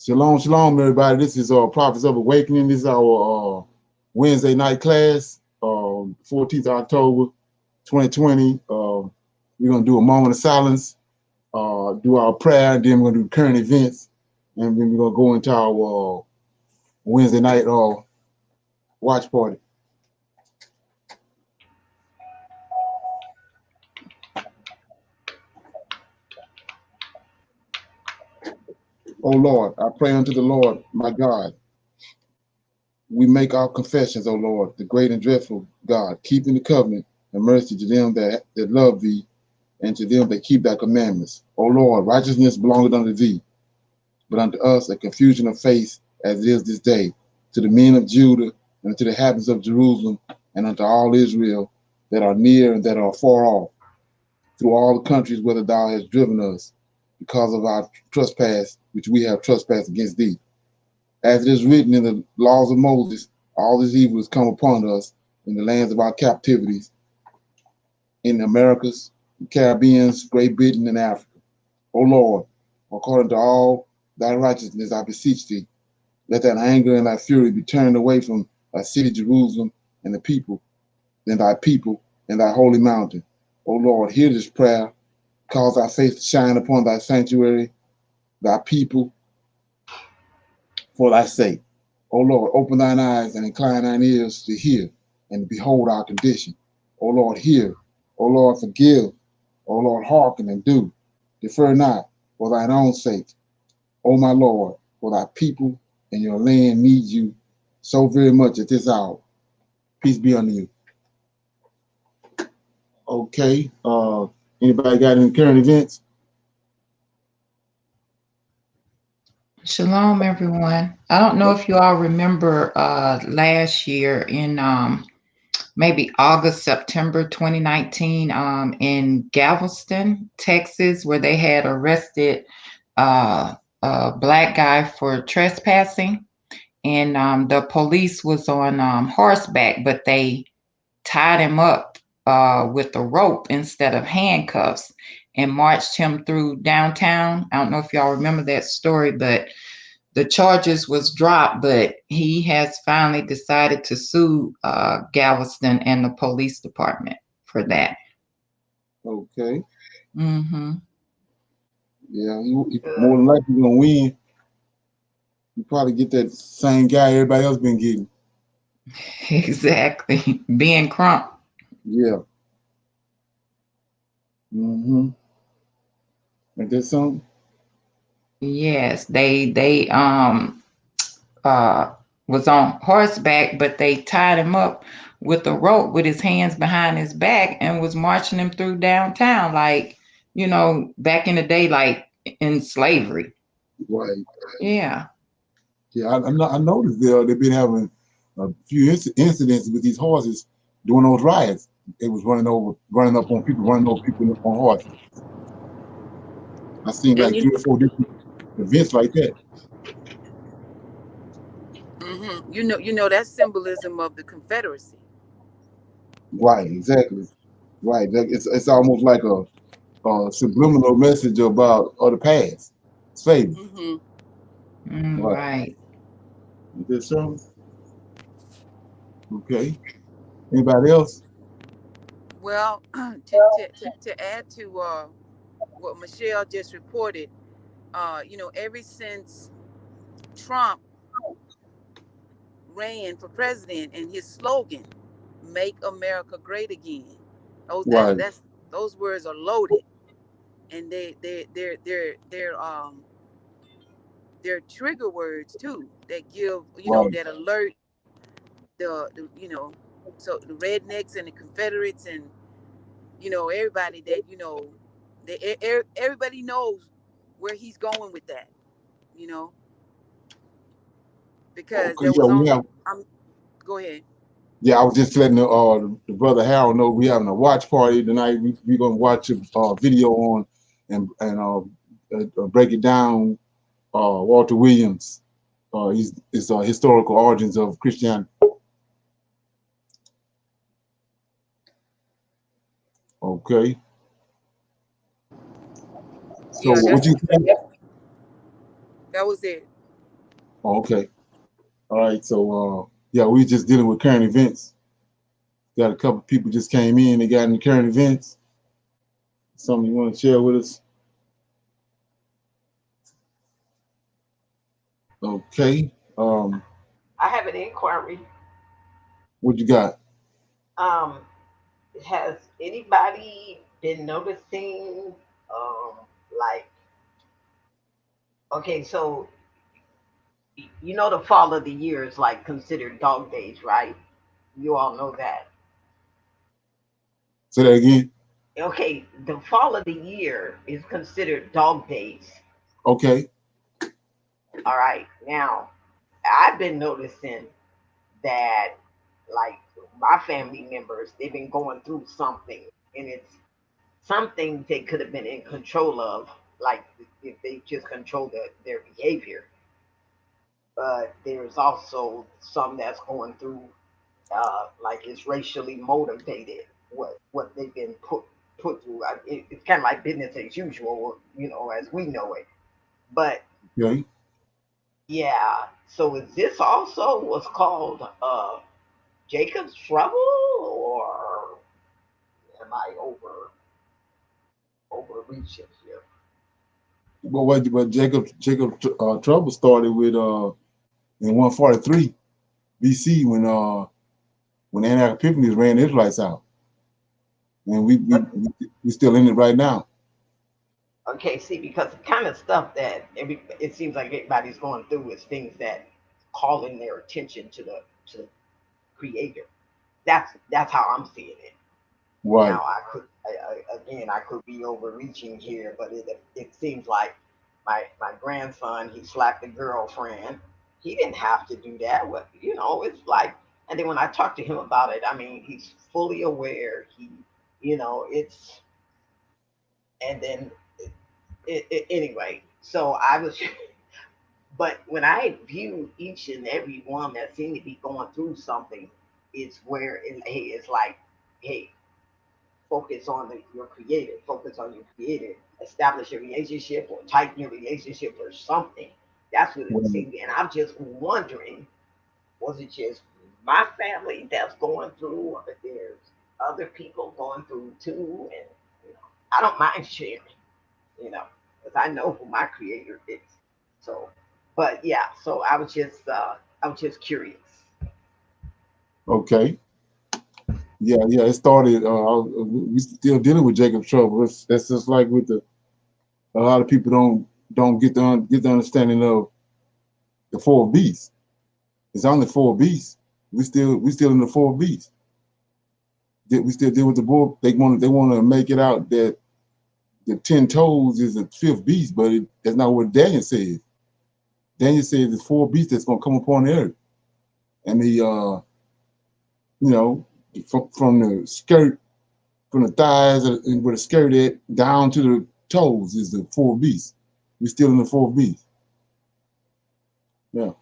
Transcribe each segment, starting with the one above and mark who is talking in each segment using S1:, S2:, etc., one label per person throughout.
S1: Shalom, shalom, everybody. This is Prophets of Awakening. This is our Wednesday night class, 14th October, 2020. We're going to do a moment of silence, do our prayer, and then we're going to do current events, and then we're going to go into our Wednesday night watch party. Oh Lord, I pray unto the Lord, my God. We make our confessions, O Lord, the great and dreadful God, keeping the covenant and mercy to them that love thee, and to them that keep thy commandments. O Lord, righteousness belongeth unto thee, but unto us a confusion of face as it is this day, to the men of Judah, and to the inhabitants of Jerusalem, and unto all Israel that are near and that are far off, through all the countries whither thou hast driven us, because of our trespass, which we have trespassed against thee. As it is written in the laws of Moses, all this evil has come upon us in the lands of our captivities, in the Americas, the Caribbean, Great Britain, and Africa. O Lord, according to all thy righteousness, I beseech thee, let thine anger and thy fury be turned away from thy city Jerusalem and the people, and thy people, and thy holy mountain. O Lord, hear this prayer, cause thy face to shine upon thy sanctuary, thy people, for thy sake. O Lord, open thine eyes and incline thine ears to hear and behold our condition. O Lord, hear. O Lord, forgive. O Lord, hearken and do. Defer not for thine own sake. O my Lord, for thy people and your land need you so very much at this hour. Peace be unto you. Okay. Anybody got any current events?
S2: Shalom, everyone. I don't know if you all remember last year in maybe August, September 2019 in Galveston, Texas, where they had arrested a black guy for trespassing. And the police was on horseback, but they tied him up with a rope instead of handcuffs and marched him through downtown. I don't know if y'all remember that story, but the charges was dropped, but he has finally decided to sue Galveston and the police department for that.
S1: Okay.
S2: Mm-hmm.
S1: Yeah, he more than likely gonna win. You probably get that same guy everybody else been getting.
S2: Exactly. Ben Crump.
S1: Yeah. Mm-hmm. Ain't that something?
S2: Yes, they uh was on horseback, but they tied him up with a rope with his hands behind his back and was marching him through downtown like, back in the day, like in slavery.
S1: Right.
S2: Yeah.
S1: Yeah, I noticed they've been having a few incidents with these horses during those riots. It was running up on people, running over people on horses. I seen
S3: And
S1: like 3 or 4 different events like that.
S3: you know that's symbolism of the Confederacy.
S1: Right, exactly. Right. It's almost like a subliminal message about the past. Slavery.
S3: Mm-hmm.
S1: Right.
S2: Right.
S1: Is that something? Okay. Anybody else?
S3: Well, to add to what Michelle just reported, ever since Trump ran for president and his slogan, "Make America Great Again,"
S1: Right.
S3: those words are loaded, and they're trigger words too that give
S1: Right.
S3: that alert the so the rednecks and the Confederates and everybody that everybody knows where he's going with that, you know, because
S1: Okay.
S3: there
S1: Yeah,
S3: was
S1: we
S3: only
S1: have.
S3: go ahead.
S1: Yeah, I was just letting the brother Harold know we having a watch party tonight. We're gonna watch a video on and break it down. Walter Williams. His historical origins of Christianity. Okay. So
S3: Yeah,
S1: what you think?
S3: that was it.
S1: Oh, okay. All right. So, yeah, we just dealing with current events. Got a couple people just came in. They got any current events. Something you want to share with us? Okay.
S4: I have an inquiry.
S1: What you got?
S4: Um, has anybody been noticing, like, okay, so you know the fall of the year is like considered dog days, right? You all know that.
S1: Say that again.
S4: Okay, the fall of the year is considered dog days.
S1: Okay.
S4: All right, now I've been noticing that, like, my family members, they've been going through something, and it's something they could have been in control of, like if they just control their behavior. But there's also some that's going through, like it's racially motivated. What they've been put through. It's kind of like business as usual, as we know it. But
S1: Okay.
S4: yeah, so is this also what's called Jacob's trouble, or am I overreaching here?
S1: But Jacob trouble started with in 143 BC when Antioch Epiphanes ran the Israelites out, and we still in it right now.
S4: Okay, see, because the kind of stuff that it seems like everybody's going through is things that calling their attention to the creator. That's how I'm seeing it.
S1: Right.
S4: Now, again, I could be overreaching here, but it seems like my grandson, he slapped a girlfriend. He didn't have to do that. What, it's like, and then when I talk to him about it, I mean, he's fully aware. It's, and then anyway. So I was, but when I view each and every one that seem to be going through something, it's where it's like, hey, focus on your creator, focus on your creator, establish a relationship or tighten your relationship or something. That's what it
S1: Right.
S4: seemed. And I'm just wondering, was it just my family that's going through, or there's other people going through too? And I don't mind sharing, because I know who my creator is. So, but yeah, so I was just curious.
S1: Okay. Yeah. It started. We still dealing with Jacob's trouble. That's just like with a lot of people don't get the understanding of the four beasts. It's only four beasts. We still in the four beasts. We still deal with the bull. They want to make it out that the 10 toes is the fifth beast, but that's not what Daniel says. Daniel says the four beasts that's going to come upon the earth, and you know, from the skirt, from the thighs, and where the skirt at, down to the toes is the four beasts. We still in the fourth beast. Yeah,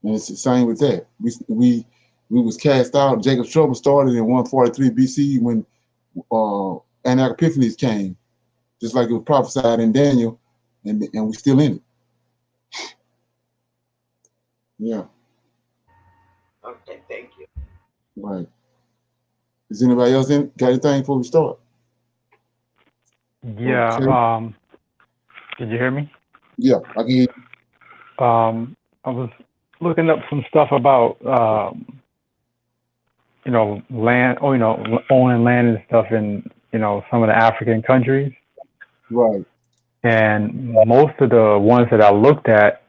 S1: and it's the same with that. We was cast out. Jacob's trouble started in 143 BC when Antioch Epiphanes came, just like it was prophesied in Daniel, and we still in it. Yeah,
S4: Okay, thank you.
S1: right. Is anybody else got anything before we start?
S5: Yeah.
S1: Okay.
S5: Did you hear me?
S1: Yeah, I can hear you.
S5: I was looking up some stuff about land, or owning land and stuff in some of the African countries,
S1: Right.
S5: and most of the ones that I looked at,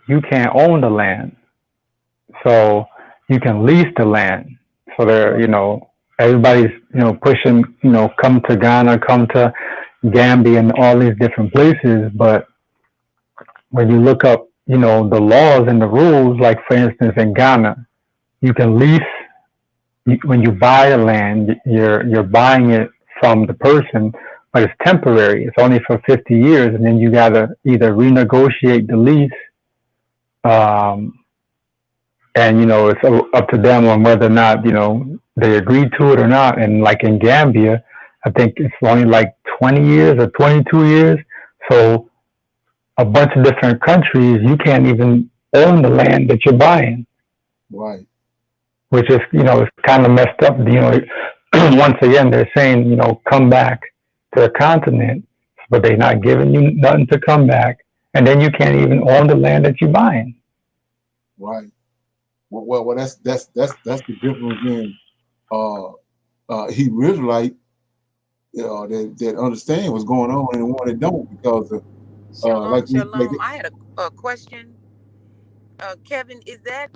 S5: you can't own the land, so you can lease the land. So they're everybody's pushing come to Ghana, come to Gambia, and all these different places, but when you look up, the laws and the rules, like for instance in Ghana, you can lease. When you buy the land, you're buying it from the person, but it's temporary. It's only for 50 years, and then you gotta either renegotiate the lease, and it's up to them on whether or not they agreed to it or not. And like in Gambia, I think it's only like 20 years or 22 years. So a bunch of different countries, you can't even own the land that you're buying,
S1: Right.
S5: which is, it's kind of messed up. Once again, they're saying, come back to the continent, but they're not giving you nothing to come back. And then you can't even own the land that you're buying.
S1: Right. Well, that's the difference in Hebrew Israelite that understand what's going on and the one that don't, because
S3: Shalom,
S1: like
S3: shalom. I had a question. Kevin, is that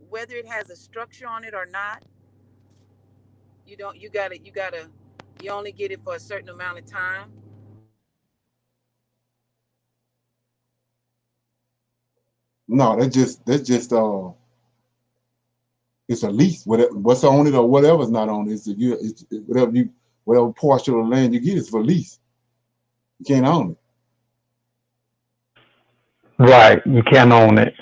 S3: whether it has a structure on it or not? You don't. You gotta. You only get it for a certain amount of time.
S1: no, that's just it's a lease. What's on it or whatever's not on it, it's whatever portion of the land you get is for lease. You can't own it.
S5: Right. You can't own it.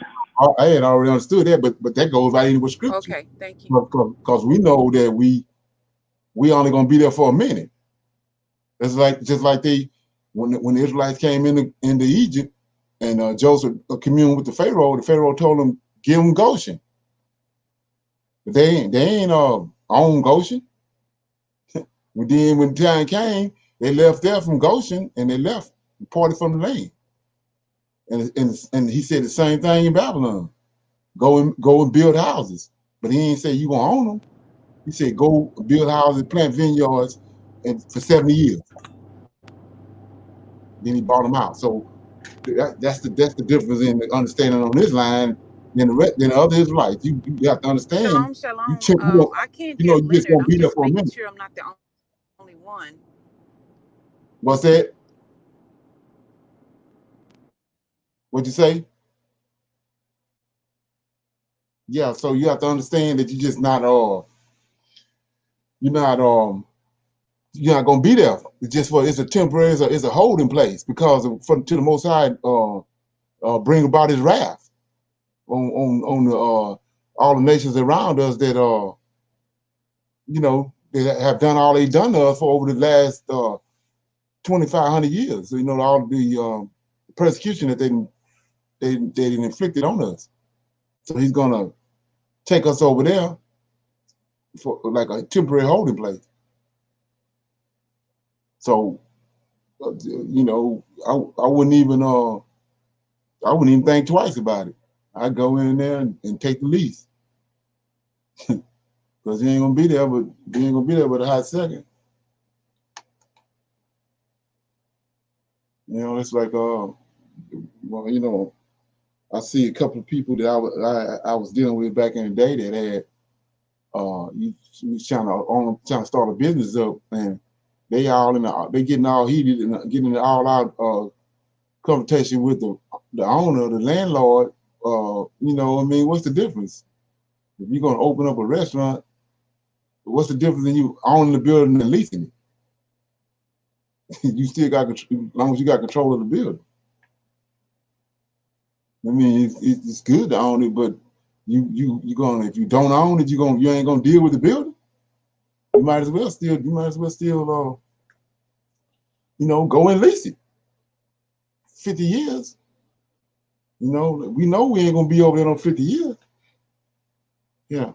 S1: I had already understood that, but that goes right in with scripture.
S3: Okay, thank you.
S1: Because we know that we only gonna be there for a minute. It's just like when the Israelites came into Egypt and Joseph communed with the Pharaoh told them, give them Goshen. But they ain't own Goshen. Then when time came, they left there from Goshen and they left, departed from the land. And he said the same thing in Babylon. Go and build houses. But he ain't say you gonna own them. He said go build houses, plant vineyards, and for 70 years. Then he bought them out. So that's the difference in the understanding on this line than the other Israelites. You have to understand.
S3: Shalom,
S1: You
S3: I can't hear
S1: you just
S3: Leonard.
S1: gonna
S3: I'm
S1: be there
S3: just
S1: for a
S3: making
S1: minute.
S3: sure I'm not the only one.
S1: What's that? What'd you say? Yeah, so you have to understand that you're just not you're not gonna be there. It's a temporary, it's a holding place because to the Most High bring about His wrath on the all the nations around us that they have done all they've done to us for over the last 2,500 years. So, all the persecution that they inflicted on us. So He's gonna take us over there for like a temporary holding place. So I wouldn't even think twice about it. I'd go in there and take the lease. Because you ain't gonna be there, but a hot second. It's like I see a couple of people that I was dealing with back in the day that had you was trying to start a business up, and they getting all heated and getting all out confrontation with the owner, the landlord. What's the difference? If you're gonna open up a restaurant, what's the difference in you owning the building and leasing it? You still got control, as long as you got control of the building. I mean, it's good to own it, but you gonna, if you don't own it, you ain't gonna deal with the building. You might as well still go and lease it. 50 years. We know we ain't gonna be over there on 50 years. Yeah.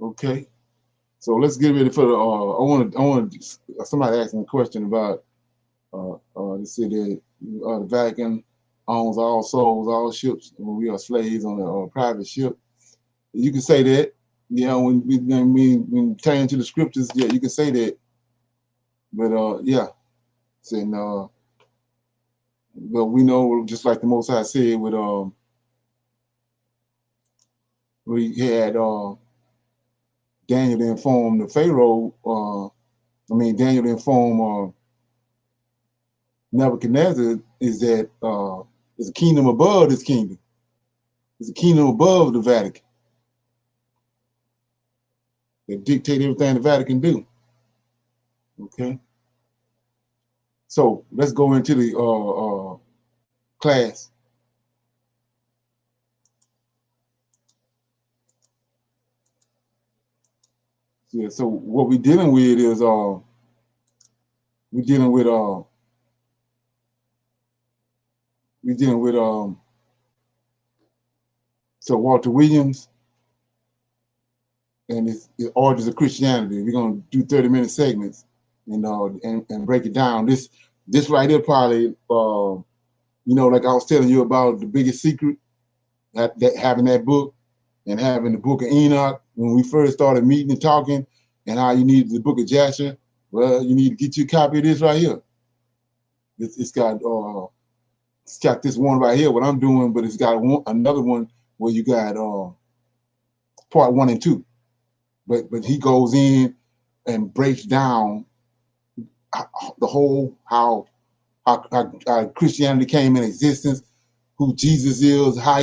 S1: Okay. So let's get ready for the. I want somebody asked me a question about they said that the Vatican owns all souls, all ships, and we are slaves on a private ship. You can say that. When you turn to the scriptures, yeah, you can say that. But yeah, saying but we know, just like the Most High said, with we had Daniel to inform the Pharaoh. Daniel to inform Nebuchadnezzar is that there's a kingdom above this kingdom. There's a kingdom above the Vatican that dictate everything the Vatican do. Okay. So let's go into the class. Yeah. So what we're dealing with is we're dealing with to Walter Williams, and it's Origins of Christianity. We're gonna do 30-minute segments, and break it down. This right here probably, like I was telling you about the biggest secret, that having that book and having the book of Enoch when we first started meeting and talking, and how you needed the book of Jasher. Well, you need to get you a copy of this right here. It's got this one right here, what I'm doing, but it's got another one where you got part 1 and 2. But he goes in and breaks down the whole how Christianity came in existence, who Jesus is, how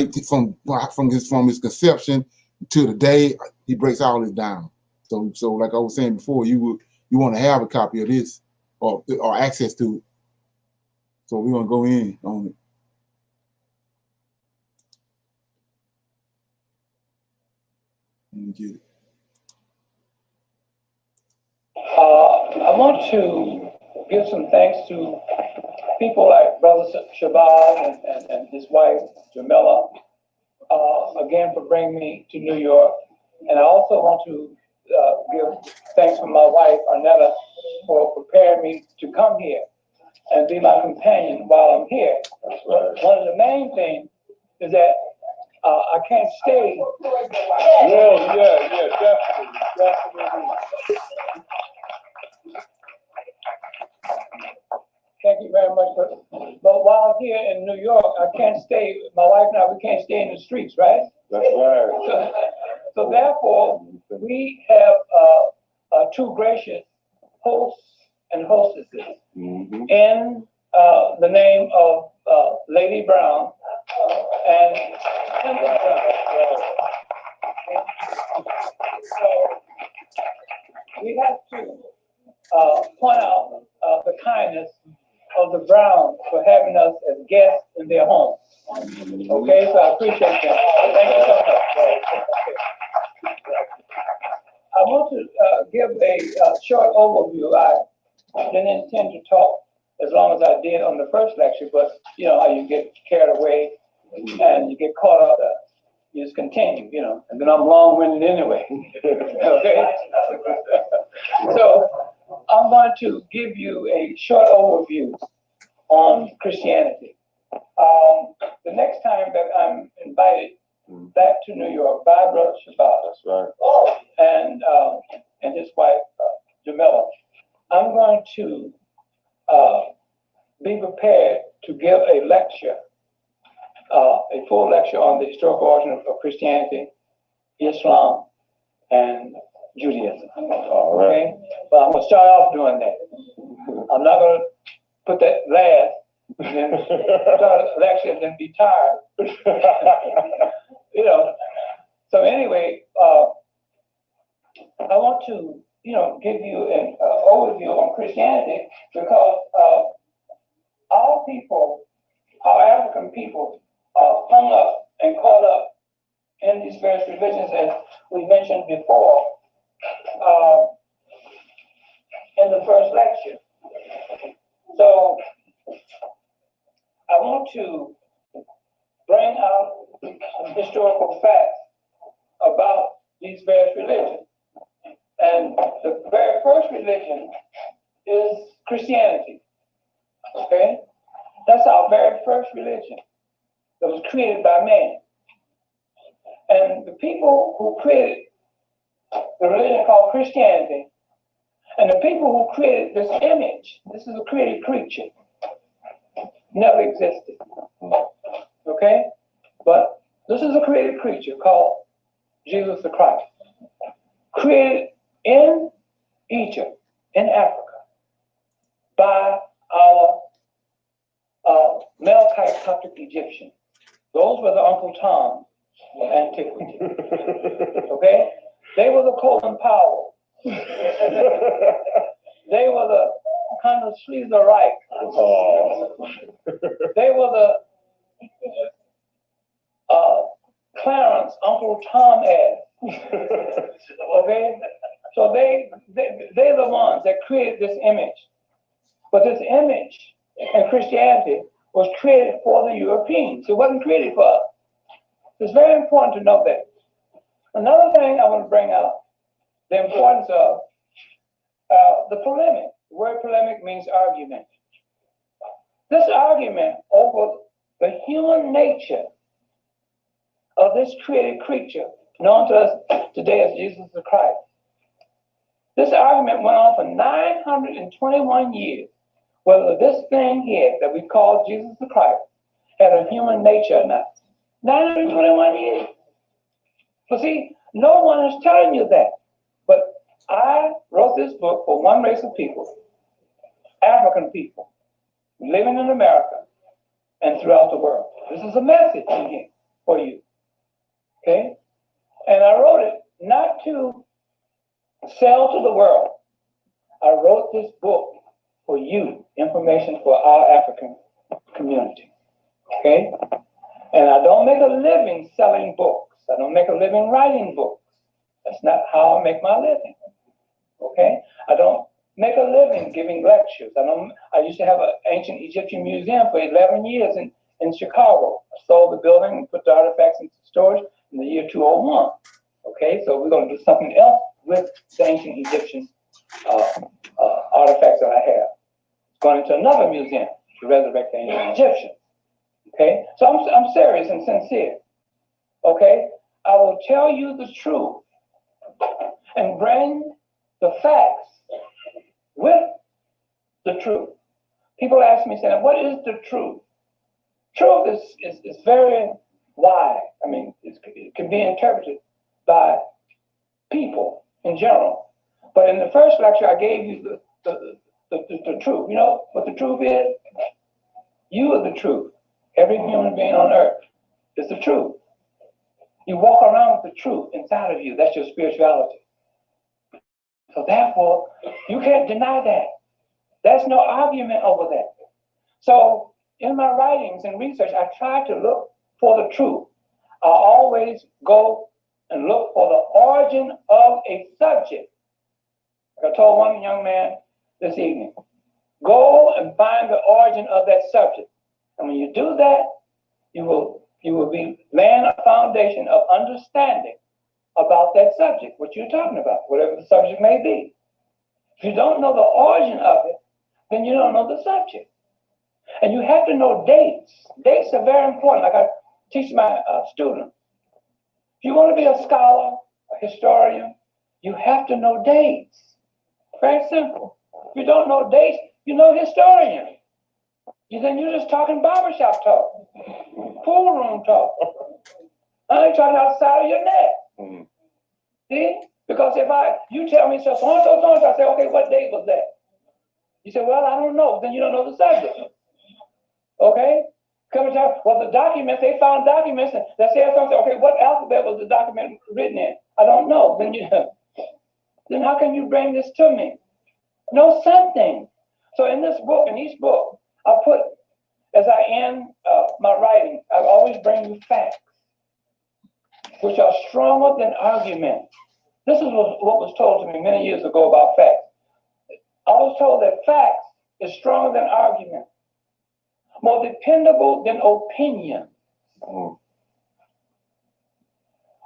S1: from his conception to the day. He breaks all this down. So like I was saying before, you want to have a copy of this or access to it. So we're gonna go in on it. Let me get it.
S6: I want to give some thanks to people like Brother Shabazz and his wife, Jamila, again for bringing me to New York. And I also want to give thanks to my wife, Arnetta, for preparing me to come here and be my companion while I'm here. One of the main things is that I can't stay. Yeah, definitely. Thank you very much. But while I'm here in New York, I can't stay. My wife and I, we can't stay in the streets, right? That's right. So therefore, we have 2 gracious hosts and hostesses in the name of Lady Brown and Kendall Brown. So we have to point out the kindness of the Browns for having us as guests in their home. Okay, so I appreciate that. Thank you so much. I want to give a short overview. I didn't intend to talk as long as I did on the first lecture, but you know how you get carried away and you get caught up. You just continue, and then I'm long-winded anyway. Okay? So I'm going to give you a short overview on Christianity. The next time that I'm invited back to New York by Brother Shabazz, that's right, and his wife Jamila, I'm going to be prepared to give a lecture, a full lecture on the historical origin of Christianity, Islam, and Judaism. Okay, but I'm going to start off doing that. I'm not going to put that last, and then start a lecture and then be tired. So anyway, I want to, give you an overview on Christianity because our people, our African people, are hung up and caught up in these various religions, as we mentioned before in the first lecture. So I want to bring out some historical facts about these various religions. And the very first religion is Christianity. Okay? That's our very first religion that was created by man. And the people who created the religion called Christianity, and the people who created this image, this is a created creature, never existed. Okay? But this is a created creature called Jesus the Christ, created in Egypt, in Africa, by our Melkite Coptic Egyptians. Those were the Uncle Toms of antiquity. Okay? They were the Colin Powell. They were the kind of Sleazer Reich. They were the Clarence Uncle Tom ass. Okay? So they're the ones that created this image. But this image in Christianity was created for the Europeans. It wasn't created for us. It's very important to know that. Another thing I want to bring out, the importance of the polemic. The word polemic means argument. This argument over the human nature of this created creature, known to us today as Jesus the Christ. This argument went on for 921 years, whether this thing here that we call Jesus the Christ had a human nature or not. 921 years. But see, no one is telling you that. But I wrote this book for one race of people, African people, living in America and throughout the world. This is a message in here for you. Okay? And I wrote it not to sell to the world. I wrote this book for you, information for our African community. Okay? And I don't make a living selling books. I don't make a living writing books. That's not how I make my living. Okay? I don't make a living giving lectures. I used to have an ancient Egyptian museum for 11 years in Chicago. I sold the building and put the artifacts into storage in the year 2001. Okay, so we're going to do something else with the ancient Egyptian artifacts that I have. It's going into another museum to resurrect the ancient Egyptians. Okay, so I'm serious and sincere. Okay, I will tell you the truth and bring the facts with the truth. People ask me, saying, what is the truth? Truth is very wide. I mean, it can be interpreted by people in general. But in the first lecture, I gave you the truth. You know what the truth is? You are the truth. Every human being on earth is the truth. You walk around with the truth inside of you. That's your spirituality. So therefore, you can't deny that. There's no argument over that. So in my writings and research, I try to look for the truth. I always go and look for the origin of a subject. Like I told one young man this evening, go and find the origin of that subject. And when you do that, you will be laying a foundation of understanding about that subject, what you're talking about, whatever the subject may be. If you don't know the origin of it, then you don't know the subject. And you have to know dates. Dates are very important. Like I teach my students. If you want to be a scholar, a historian, you have to know dates. Very simple. If you don't know dates, you're no historian. Then you're just talking barbershop talk, pool room talk. I ain't talking outside of your neck. Mm-hmm. See? Because if you tell me so-and-so, I say, okay, what date was that? You say, well, I don't know. Then you don't know the subject. Okay? Come time, well, the documents, they found documents that say something. Okay, what alphabet was the document written in? I don't know. Then how can you bring this to me? Know something. So in this book, in each book, I put, as I end my writing, I always bring you facts, which are stronger than argument. This is what was told to me many years ago about facts. I was told that facts is stronger than argument, more dependable than opinion,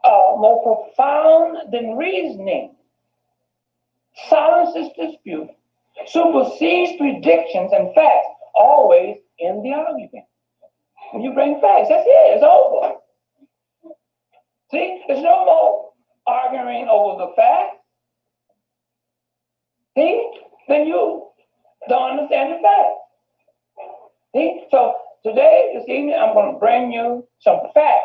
S6: more profound than reasoning, silences dispute, supersedes predictions and facts, always in the argument. When you bring facts, that's it, it's over. See, there's no more arguing over the facts. See, then you don't understand the facts. See, so today, this evening, I'm going to bring you some facts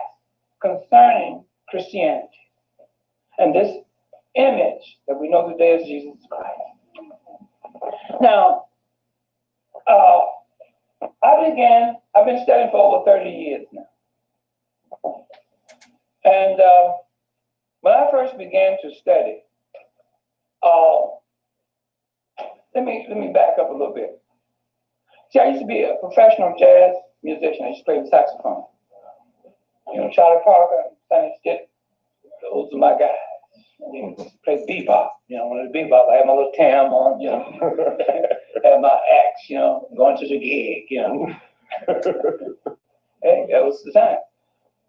S6: concerning Christianity and this image that we know today as Jesus Christ. Now, I've been studying for over 30 years now. And when I first began to study, let me back up a little bit. See, I used to be a professional jazz musician. I used to play the saxophone. You know, Charlie Parker, Sonny Stitt, those are my guys. I play bebop. You know, when it's bebop, I had my little tam on, you know, had my axe, you know, going to the gig, you know. Hey, that was the time.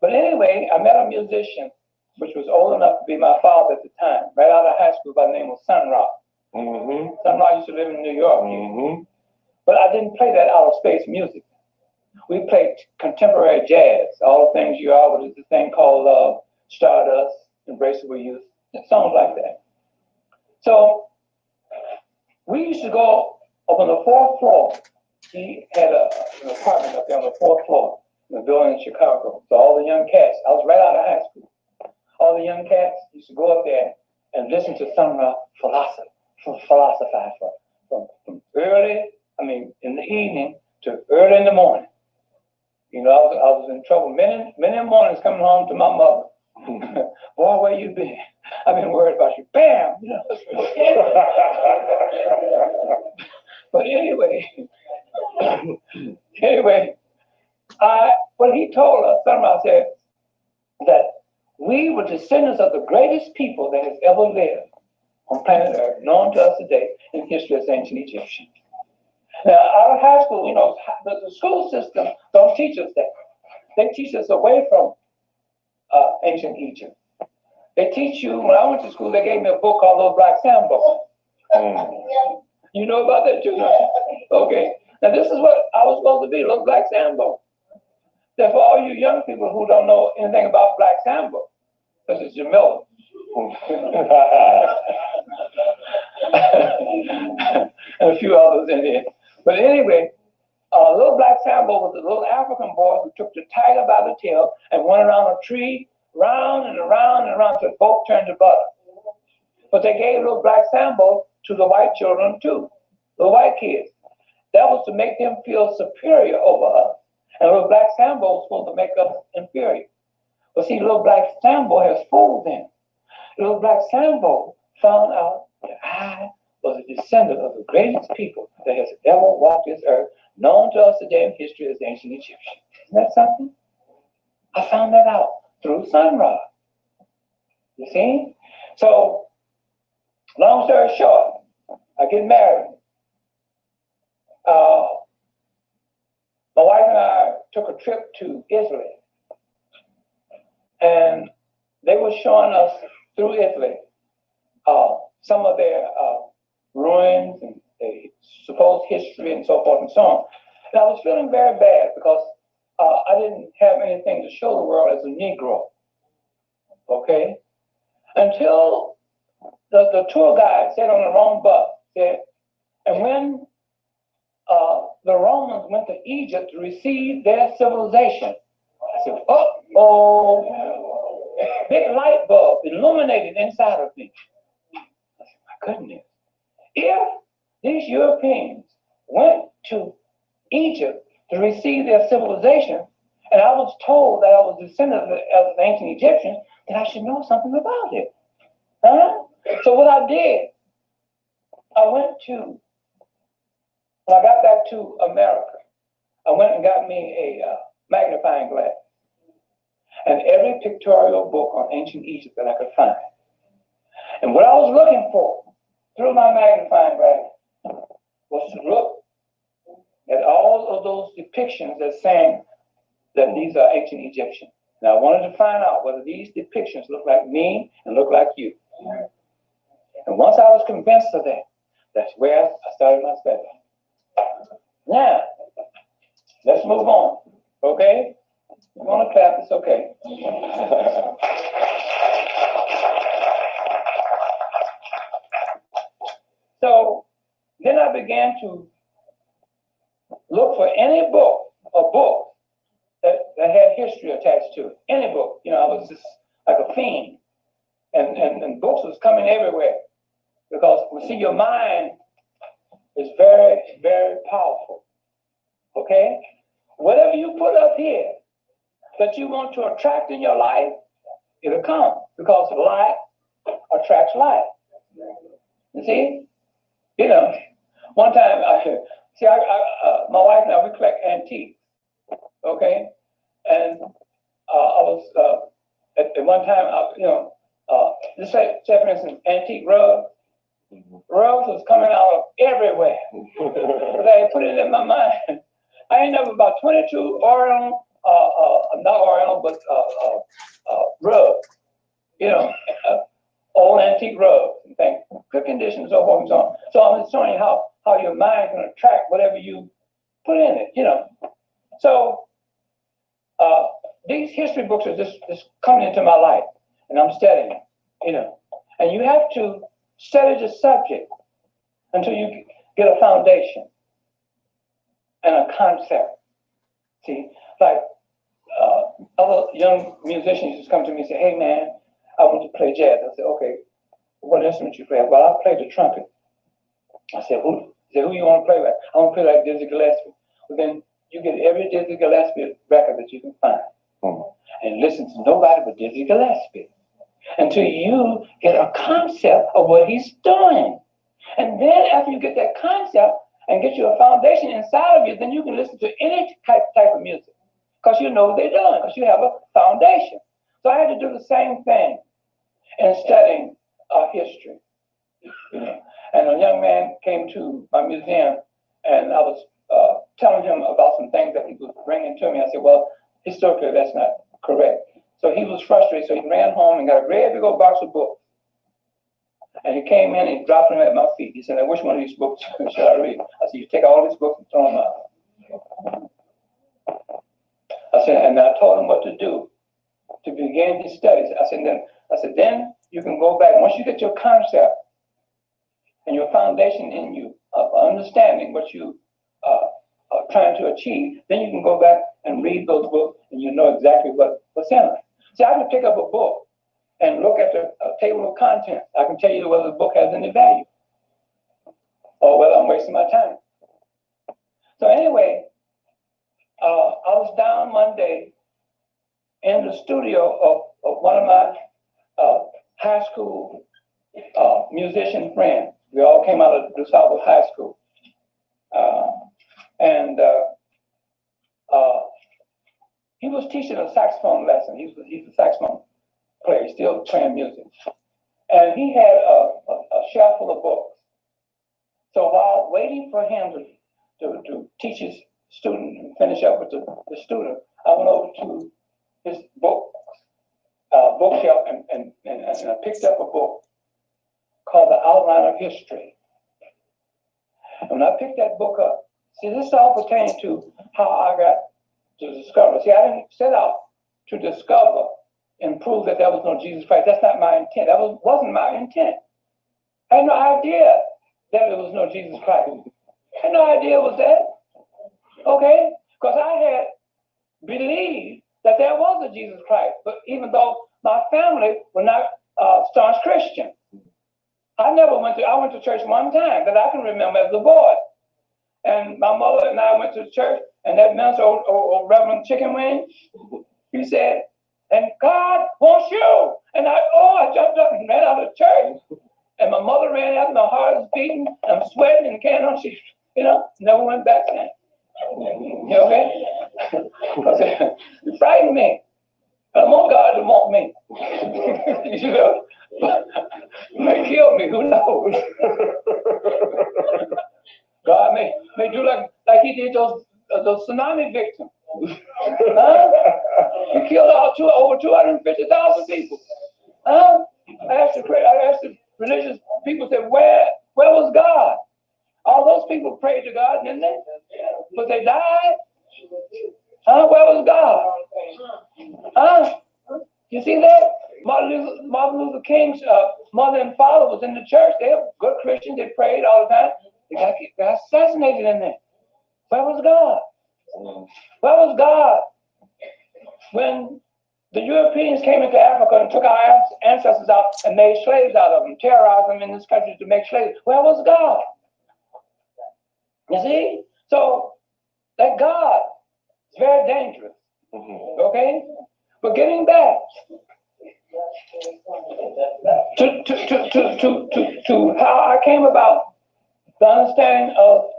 S6: But anyway, I met a musician, which was old enough to be my father at the time, right out of high school, by the name of Sun Ra. Sun Ra used to live in New York. But I didn't play that outer space music. We played contemporary jazz, all the things you are, which is a thing called Love, Stardust, Embraceable Youth, songs like that. So we used to go up on the 4th floor. He had an apartment up there on the 4th floor in a building in Chicago. So all the young cats, I was right out of high school. All the young cats used to go up there and listen to some philosophize from early, in the evening to early in the morning. You know, I was in trouble many mornings coming home to my mother. Boy, where you been? I've been worried about you. Bam! You know. But anyway, what he told us, somehow said that we were descendants of the greatest people that has ever lived on planet Earth, known to us today in history as ancient Egyptians. Now, out of high school, you know, the school system don't teach us that. They teach us away from ancient Egypt. They teach you, when I went to school, they gave me a book called Little Black Sambo. You know about that too? Okay. Now, this is what I was supposed to be, Little Black Sambo. Therefore, all you young people who don't know anything about Black Sambo, this is Jamila. And a few others in there. But anyway, Little Black Sambo was a little African boy who took the tiger by the tail and went around a tree, round and around and around till both turned to butter. But they gave Little Black Sambo to the white children too, the white kids. That was to make them feel superior over us. And Little Black Sambo was supposed to make us inferior. But see, Little Black Sambo has fooled them. Little Black Sambo found out that I was a descendant of the greatest people that has ever walked this earth, known to us today in history as the ancient Egyptians. Isn't that something? I found that out through Sun Ra. You see? So, long story short, I get married. My wife and I took a trip to Italy. And they were showing us through Italy some of their ruins and the supposed history and so forth and so on. And I was feeling very bad because I didn't have anything to show the world as a Negro. Okay? Until the tour guide said on the wrong bus, said, and when the Romans went to Egypt to receive their civilization, I said, uh-oh, big light bulb illuminated inside of me. I said, my goodness, if these Europeans went to Egypt to receive their civilization, and I was told that I was descendant of the ancient Egyptians, then I should know something about it. Huh? So what I did, when I got back to America, I went and got me a magnifying glass and every pictorial book on ancient Egypt that I could find. And what I was looking for through my magnifying glass was to look at all of those depictions that saying that these are ancient Egyptians. Now I wanted to find out whether these depictions look like me and look like you. And once I was convinced of that, that's where I started my study. Now, let's move on, okay? You want to clap, it's okay. So then I began to look for any book or book that had history attached to it. Any book. You know, I was just like a fiend. And books was coming everywhere. Because, see, your mind is very, very powerful. Okay? Whatever you put up here that you want to attract in your life, it'll come. Because like attracts like. You see? You know, one time, my wife and I, we collect antiques. Okay? And I was, at one time, let's say for instance, antique rugs. Rugs was coming out of everywhere. But I put it in my mind. I ended up with about 22 Oriental not Oriental, but rugs, old antique rugs and things, good condition, and so forth and so on. So I'm just showing you how your mind can attract whatever you put in it, So these history books are just coming into my life, and I'm studying, and you have to study the subject until you get a foundation and a concept. See, like other young musicians just come to me and say, "Hey man, I want to play jazz." I said, "Okay, what instrument you play?" "Well, I play the trumpet." I said, "Who you want to play with?" "I want to play like Dizzy Gillespie." Well, then you get every Dizzy Gillespie record that you can find, and listen to nobody but Dizzy Gillespie until you get a concept of what he's doing. And then after you get that concept and get you a foundation inside of you, then you can listen to any type of music because you know what they're doing, because you have a foundation. So I had to do the same thing in studying history. And a young man came to my museum, and I was telling him about some things that he was bringing to me. I said, "Well, historically, that's not correct." So he was frustrated, so he ran home and got a great big old box of books. And he came in and he dropped them at my feet. He said, "Now, which one of these books should I read?" I said, "You take all these books and throw them out." I said, and I told him what to do to begin his studies. I said, then you can go back. Once you get your concept and your foundation in you of understanding what you are trying to achieve, then you can go back and read those books and you know exactly what's in them. See, I can pick up a book and look at the table of contents. I can tell you whether the book has any value or whether I'm wasting my time. So anyway, I was down Monday in the studio of one of my high school musician friends. We all came out of DeSalvo High School. He was teaching a saxophone lesson. He's a saxophone player, still playing music. And he had a shelf full of books. So while waiting for him to teach his student and finish up with the student, I went over to his bookshelf and I picked up a book called The Outline of History. And when I picked that book up, see, this all pertains to how I got to discover. See, I didn't set out to discover and prove that there was no Jesus Christ. That's not my intent. That wasn't my intent. I had no idea that there was no Jesus Christ. I had no idea it was that. Okay? Because I had believed that there was a Jesus Christ, but even though my family were not staunch Christian. I went to church one time that I can remember as a boy. And my mother and I went to church, and that minister, old Reverend Chicken Wing, he said, "And God wants you." And I jumped up and ran out of church. And my mother ran out, and my heart was beating, and I'm sweating, and can't on. She, never went back then. You okay? It frightened me. I want God to want me. He may kill me, who knows? God may do like he did those tsunami victims. Huh? He killed over 250,000 people. Huh? I asked the religious people, said, where was God? All those people prayed to God, didn't they? But they died. Huh? Where was God? Huh? You see that? Martin Luther King's mother and father was in the church. They were good Christians. They prayed all the time. They got assassinated in there. Where was God? Where was God when the Europeans came into Africa and took our ancestors out and made slaves out of them, terrorized them in this country to make slaves? Where was God? You see? So that God is very dangerous. Okay? But getting back to how I came about the understanding of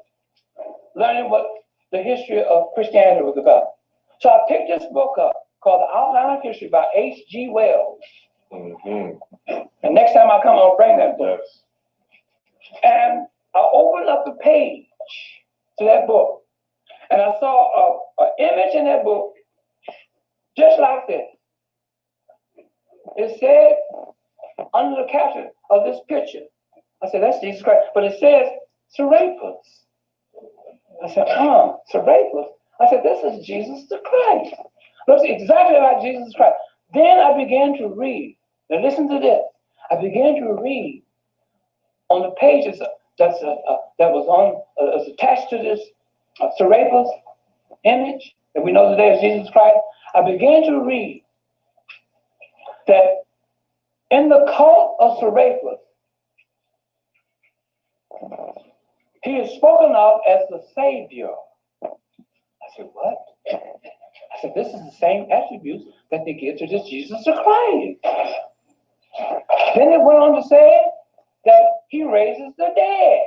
S6: learning what the history of Christianity was about. So I picked this book up called The Outline of History by H.G. Wells. And next time I come, I'll bring that book. And I opened up the page to that book, and I saw an image in that book just like this. It said under the caption of this picture, I said, that's Jesus Christ. But it says Serapis. I said, Serapis. I said, this is Jesus the Christ. Looks exactly like Jesus Christ. Then I began to read. Now listen to this. I began to read on the pages that was attached to this Serapis image that we know today as Jesus Christ. I began to read that in the cult of Serapis, he is spoken of as the Savior. I said, what? I said, this is the same attributes that they give to this Jesus the Christ. Then it went on to say that he raises the dead.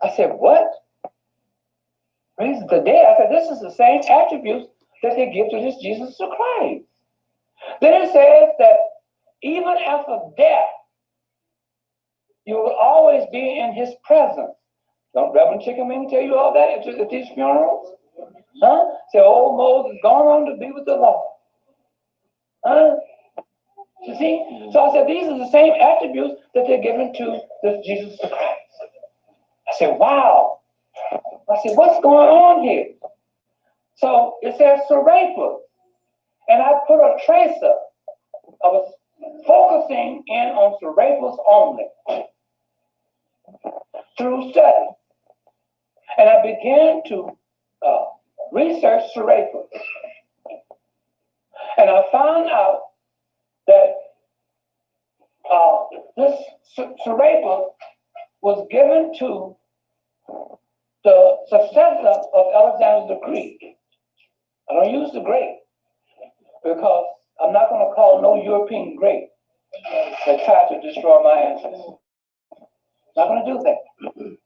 S6: I said, what? Raises the dead? I said, this is the same attributes that they give to this Jesus the Christ. Then it says that even after death, you will always be in his presence. Don't Reverend Chicken Wing tell you all that at these funerals? Huh? Say, old Moses gone on to be with the Lord. Huh? You see? So I said, these are the same attributes that they're given to this Jesus the Christ. I said, wow. I said, what's going on here? So it says Serapis. And I put a tracer. I was focusing in on Serapis only through study. And I began to research Serapis. And I found out that this Serapis was given to the successor of Alexander the Greek. I don't use the Great because I'm not going to call no European great that tried to destroy my ancestors. Not going to do that.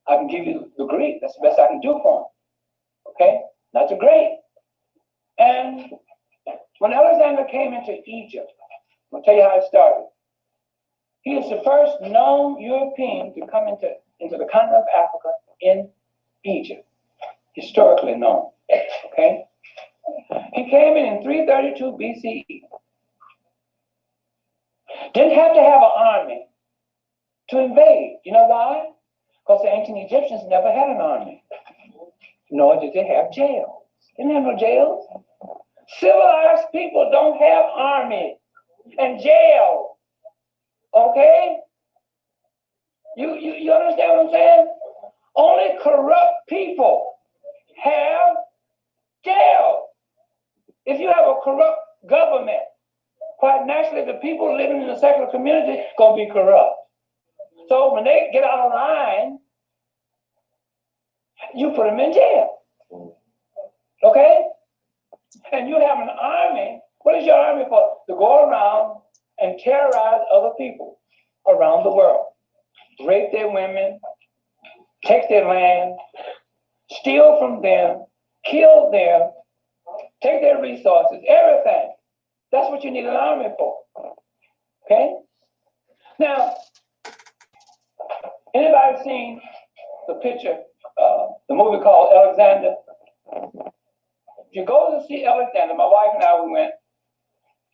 S6: I can give you the Greek. That's the best I can do for them. Okay? Not the Great. And when Alexander came into Egypt, I'll tell you how it started. He is the first known European to come into the continent of Africa in Egypt, historically known. Okay? He came in 332 BCE. Didn't have to have an army to invade. You know why? Because the ancient Egyptians never had an army, nor did they have jails. Didn't have no jails. Civilized people don't have armies and jails. Okay? You understand what I'm saying? Only corrupt people have jails. If you have a corrupt government, quite naturally the people living in the secular community gonna be corrupt. So when they get out of line, you put them in jail. Okay? And you have an army. What is your army for? To go around and terrorize other people around the world. Rape their women, take their land, steal from them, kill them, take their resources, everything. That's what you need an army for. Okay? Now, anybody seen the picture, the movie called Alexander? If you go to see Alexander, my wife and I, we went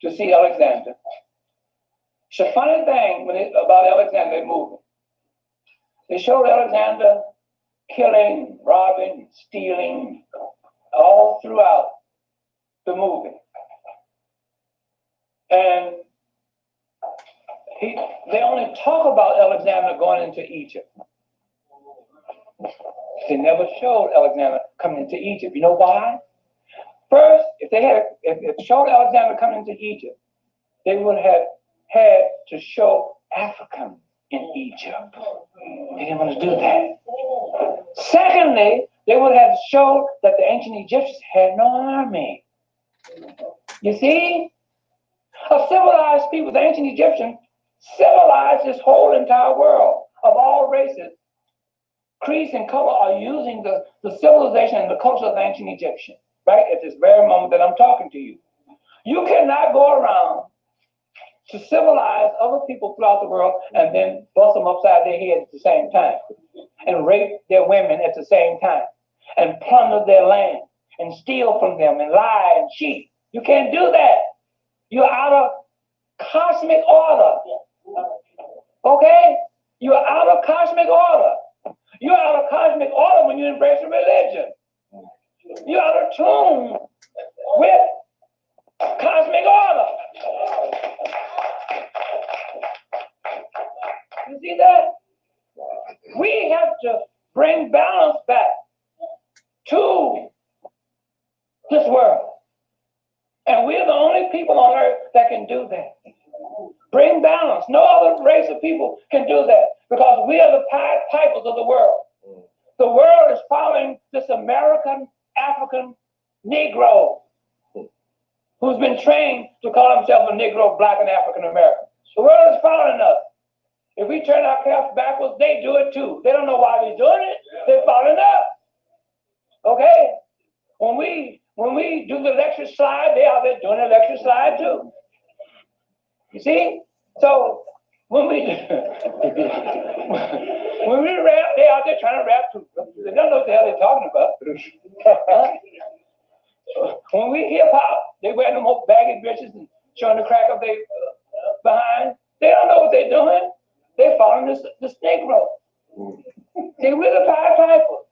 S6: to see Alexander. It's a funny thing about Alexander, that movie. They showed Alexander killing, robbing, stealing, all throughout the movie. And they only talk about Alexander going into Egypt. They never showed Alexander coming into Egypt. You know why? First, if they showed Alexander coming into Egypt, they would have had to show Africans in Egypt. They didn't want to do that. Secondly, they would have showed that the ancient Egyptians had no army. You see? A civilized people, the ancient Egyptians, civilized this whole entire world of all races. Creeds and color are using the civilization and the culture of the ancient Egyptians, right? At this very moment that I'm talking to you. You cannot go around to civilize other people throughout the world and then bust them upside their head at the same time and rape their women at the same time and plunder their land and steal from them and lie and cheat. You can't do that. You're out of cosmic order. Okay? You're out of cosmic order. You're out of cosmic order when you embrace a religion. You're out of tune with cosmic order. You see that? We have to bring balance back to this world. And we're the only people on earth that can do that. Bring balance. No other race of people can do that because we are the Pied Pipers of the world. The world is following this American African Negro who's been trained to call himself a Negro, Black, and African American. The world is following us. If we turn our caps backwards, they do it too. They don't know why we're doing it. They're following us. Okay? When we do the electric slide, they are there doing the electric slide too. You see? So when we rap, they out there trying to rap too. They don't know what the hell they're talking about. When we hip hop, they wear them old baggy bitches and showing the crack of their behind. They don't know what they're doing. They're following this Negro. See, we're the Pied Pipers.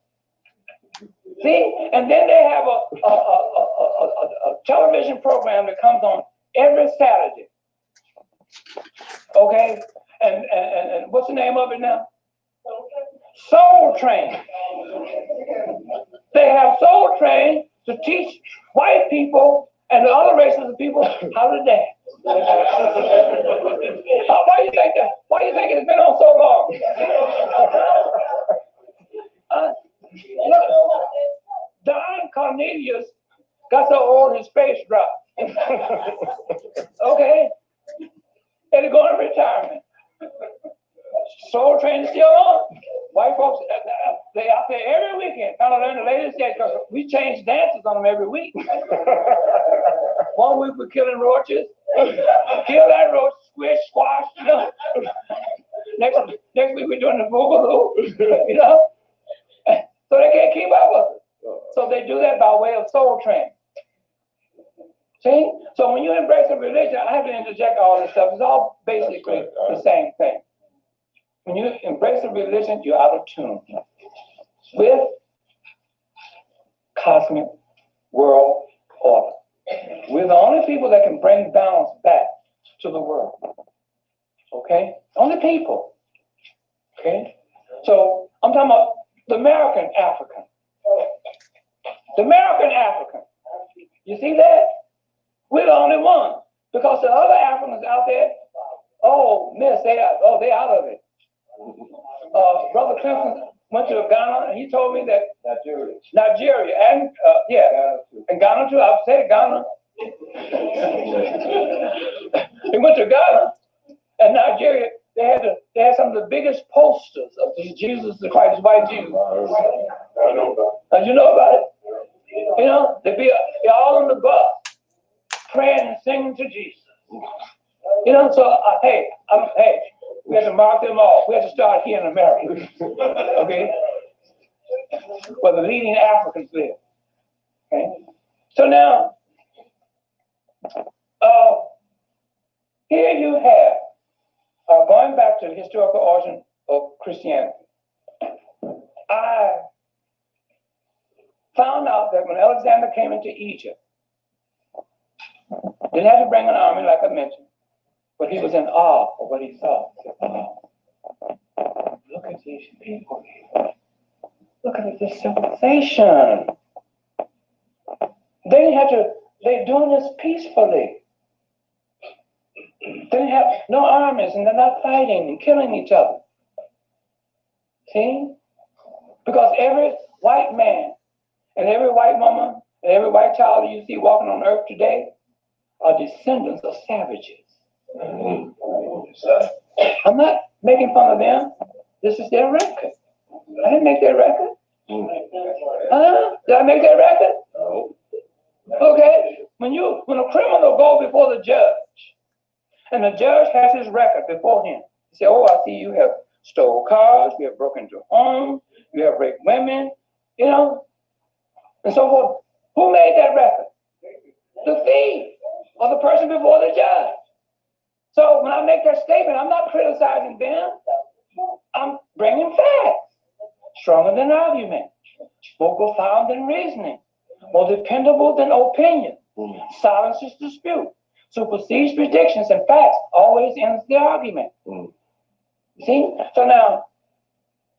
S6: See, and then they have a television program that comes on every Saturday. Okay, and what's the name of it now? Soul Train. They have Soul Train to teach white people and the other races of people how to dance. Why do you think that? Why do you think it's been on so long? Look, Don Cornelius got so old his face dropped. Okay? And they're going to retirement. Soul Train is still on. White folks, they out there every weekend trying to learn the latest dance because we change dances on them every week. 1 week we're killing roaches. Kill that roach, squish, squash, you know. Next week we're doing the boogaloo, you know. So they can't keep up with it. So they do that by way of Soul Train. See? So when you embrace a religion, I have to interject all this stuff. It's all basically the same thing. When you embrace a religion, you're out of tune with cosmic world order. We're the only people that can bring balance back to the world. Okay? Only people. Okay? So I'm talking about the American African. The American African. You see that? We're the only one. Because the other Africans out there, they out of it. Brother Clemson went to Ghana and he told me that Nigeria and and Ghana too. I've said Ghana. He went to Ghana and Nigeria. They had some of the biggest posters of this Jesus the Christ, white Jesus. I know about it. Did you know about it? You know, they're all on the bus praying and singing to Jesus. You know, so we have to mark them off. We have to start here in America, okay, where the leading Africans live. Okay, so now here you have going back to the historical origin of Christianity. I found out that when Alexander came into Egypt, didn't have to bring an army like I mentioned, but he was in awe of what he saw. He said, "Oh, look at these people here. Look at this civilization. They're doing this peacefully. They didn't have no armies and they're not fighting and killing each other. See? Because every white man and every white woman and every white child that you see walking on earth today are descendants of savages. I'm not making fun of them. This is their record. I didn't make their record. Did I make that record? No. Okay. When a criminal goes before the judge, and the judge has his record before him, he says, "Oh, I see you have stole cars, you have broken into homes, you have raped women, you know, and so forth." Who made that record? The thief or the person before the judge. So when I make that statement, I'm not criticizing them. I'm bringing facts. Stronger than argument, more profound than reasoning, more dependable than opinion. Silences dispute, supersedes predictions, and facts always ends the argument. See? So now,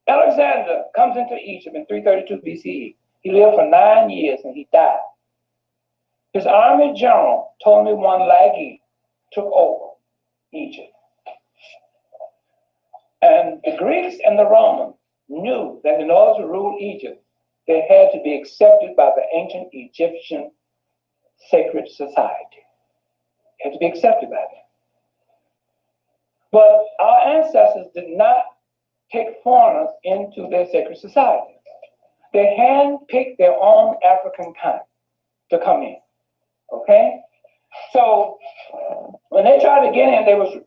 S6: Alexander comes into Egypt in 332 BCE. He lived for 9 years and he died. His army general, Ptolemy I Lagi, took over Egypt. And the Greeks and the Romans knew that in order to rule Egypt, they had to be accepted by the ancient Egyptian sacred society. They had to be accepted by them. But our ancestors did not take foreigners into their sacred society. They handpicked their own African kind to come in. Okay? So when they tried to get in, they was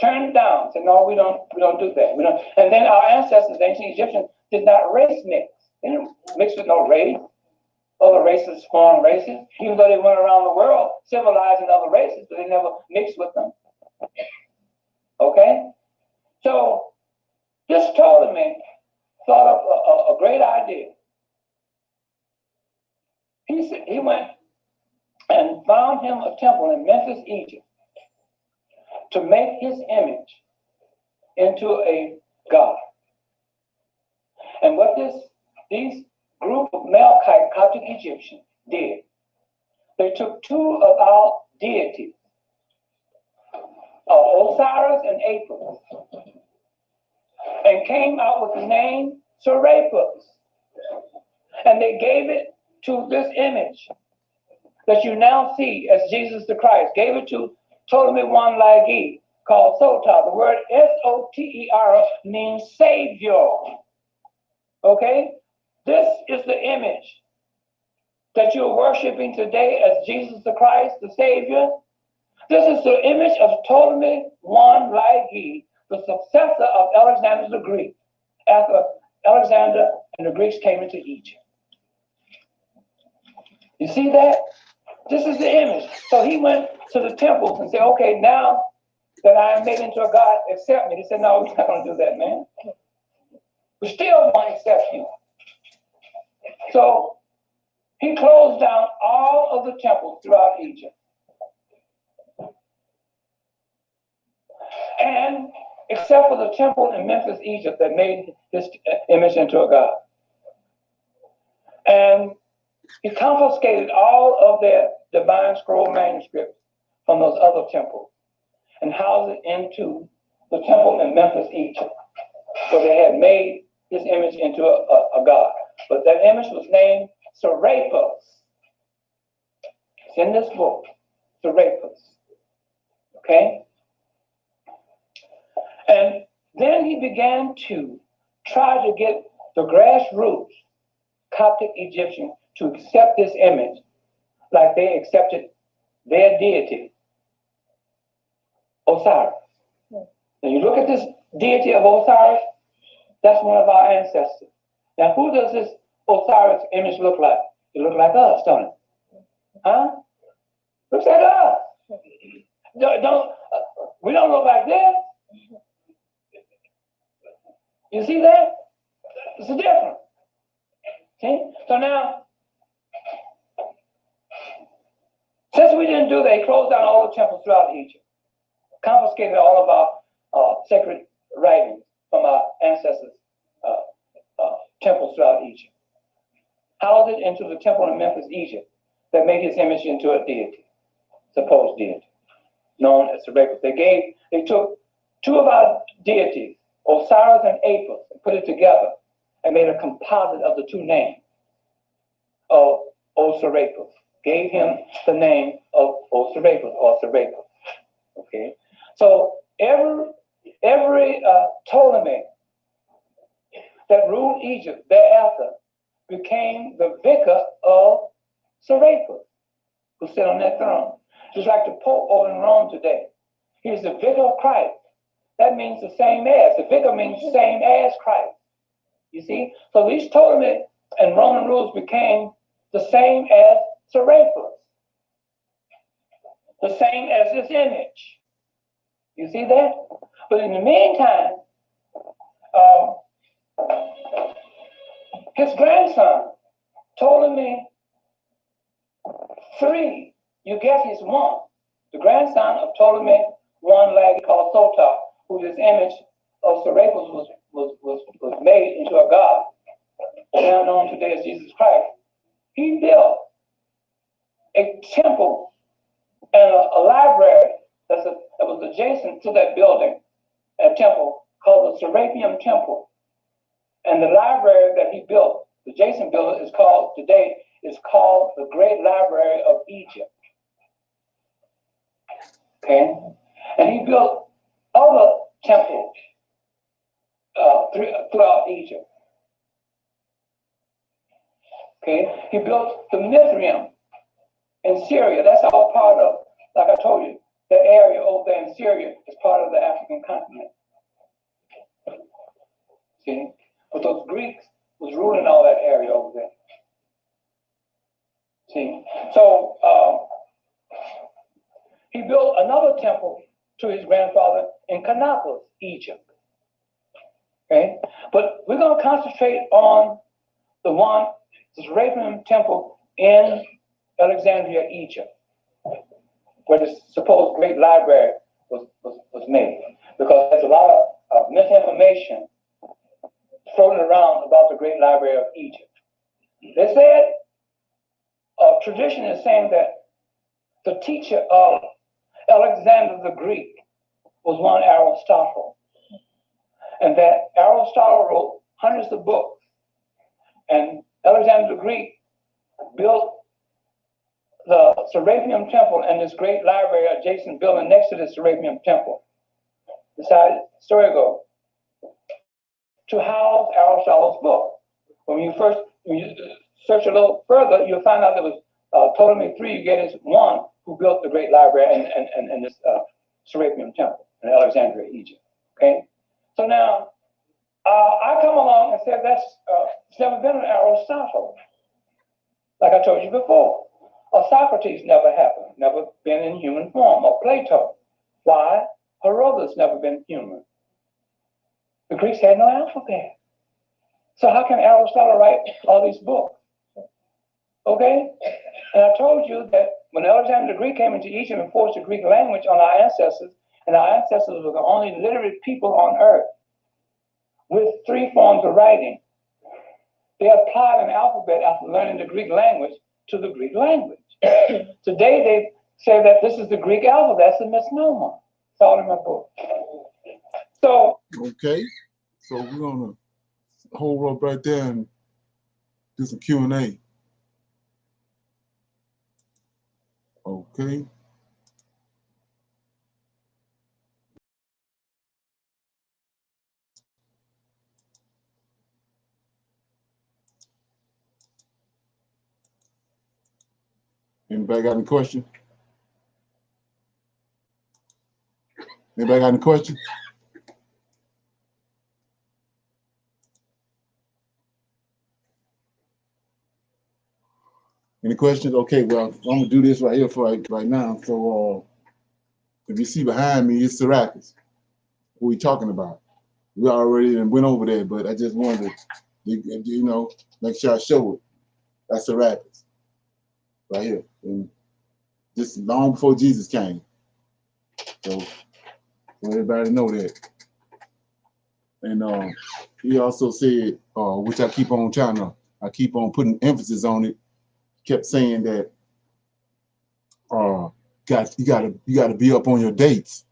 S6: turned down. Said, no, we don't do that. We don't. And then our ancestors, the ancient Egyptians, did not race mix. They didn't mix with no race. Other races, foreign races, even though they went around the world civilizing other races, but they never mixed with them. Okay? So this Ptolemy thought of a great idea. He went and found him a temple in Memphis, Egypt, to make his image into a god. And what these group of Melkite Coptic Egyptians did, they took two of our deities, Osiris and Apis, and came out with the name Serapis. And they gave it to this image that you now see as Jesus the Christ, gave it to Ptolemy I Lagi, called Soter. The word Soter means Savior. Okay? This is the image that you're worshiping today as Jesus the Christ, the Savior. This is the image of Ptolemy I Lagi, the successor of Alexander the Greek, after Alexander and the Greeks came into Egypt. You see that? This is the image. So he went to the temples and said, okay, now that I am made into a god, accept me. They said, no, we're not going to do that, man. We still won't accept you. So he closed down all of the temples throughout Egypt. And except for the temple in Memphis, Egypt, that made this image into a god. And he confiscated all of their divine scroll manuscripts from those other temples and housed it into the temple in Memphis, Egypt, where they had made this image into a god. But that image was named Serapis. It's in this book, Serapis. Okay? And then he began to try to get the grassroots Coptic Egyptians to accept this image like they accepted their deity, Osiris. Now you look at this deity of Osiris, that's one of our ancestors. Now who does this Osiris image look like? It looks like us, don't it? Huh? Looks like us. We don't look like this. You see that? It's a difference. See? So now, since we didn't do that, he closed down all the temples throughout Egypt, confiscated all of our sacred writings from our ancestors' temples throughout Egypt, housed it into the temple in Memphis, Egypt, that made his image into a deity, supposed deity, known as Serapis. They took two of our deities, Osiris and Apis, and put it together and made a composite of the two names of Osiris. Gave him the name of Osiris or Serapis. Okay, so every Ptolemy that ruled Egypt thereafter became the vicar of Serapis, who sat on that throne. Just like the Pope over in Rome today. He's the vicar of Christ. That means the same as. The vicar means same as Christ. You see? So these Ptolemy and Roman rules became the same as Serapis, the same as this image. You see that? But in the meantime, his grandson told me 3, you get his 1. The grandson of Ptolemy, one lady called Sotar, who this image of Serapis was made into a god, now known today as Jesus Christ. He built a temple and a library that was adjacent to that building, a temple called the Serapeum Temple. And the library that he built, the adjacent building, is called today the Great Library of Egypt. Okay, and he built other temples throughout Egypt. Okay, he built the Mithraeum in Syria. That's all part of, like I told you, the area over there in Syria is part of the African continent. See, but those Greeks was ruling all that area over there. See, so he built another temple to his grandfather in Canopus, Egypt. Okay, but we're going to concentrate on the Serapeum Temple in Alexandria, Egypt, where the supposed great library was made, because there's a lot of misinformation floating around about the great library of Egypt. They said, tradition is saying that the teacher of Alexander the Greek was one Aristotle, and that Aristotle wrote hundreds of books, and Alexander the Greek built the Serapeum Temple and this great library adjacent building next to the Serapeum Temple. Besides, story goes, to house Aristotle's book. When you search a little further, you'll find out there was Ptolemy III, you get his 1, who built the great library and this Serapeum Temple in Alexandria, Egypt. Okay, so now I come along and said it's never been an Aristotle, like I told you before. Or Socrates never happened, never been in human form, or Plato. Why? Herodotus never been human. The Greeks had no alphabet. So how can Aristotle write all these books? Okay? And I told you that when Alexander the Greek came into Egypt and forced the Greek language on our ancestors, and our ancestors were the only literate people on earth with 3 forms of writing, they applied an alphabet after learning the Greek language to the Greek language. Today they say that this is the Greek alphabet. That's a misnomer. It's all in my book. So
S1: okay, so we're gonna hold up right there and do some Q&A. Okay. Anybody got any question? Anybody got any question? Any questions? Okay, well, I'm gonna do this right here for right now. So if you see behind me, it's Serapis. Who we talking about? We already went over there, but I just wanted to, make sure I show it. That's Serapis right here. And just long before Jesus came. So everybody know that. And he also said, which I keep on putting emphasis on it, kept saying that you gotta be up on your dates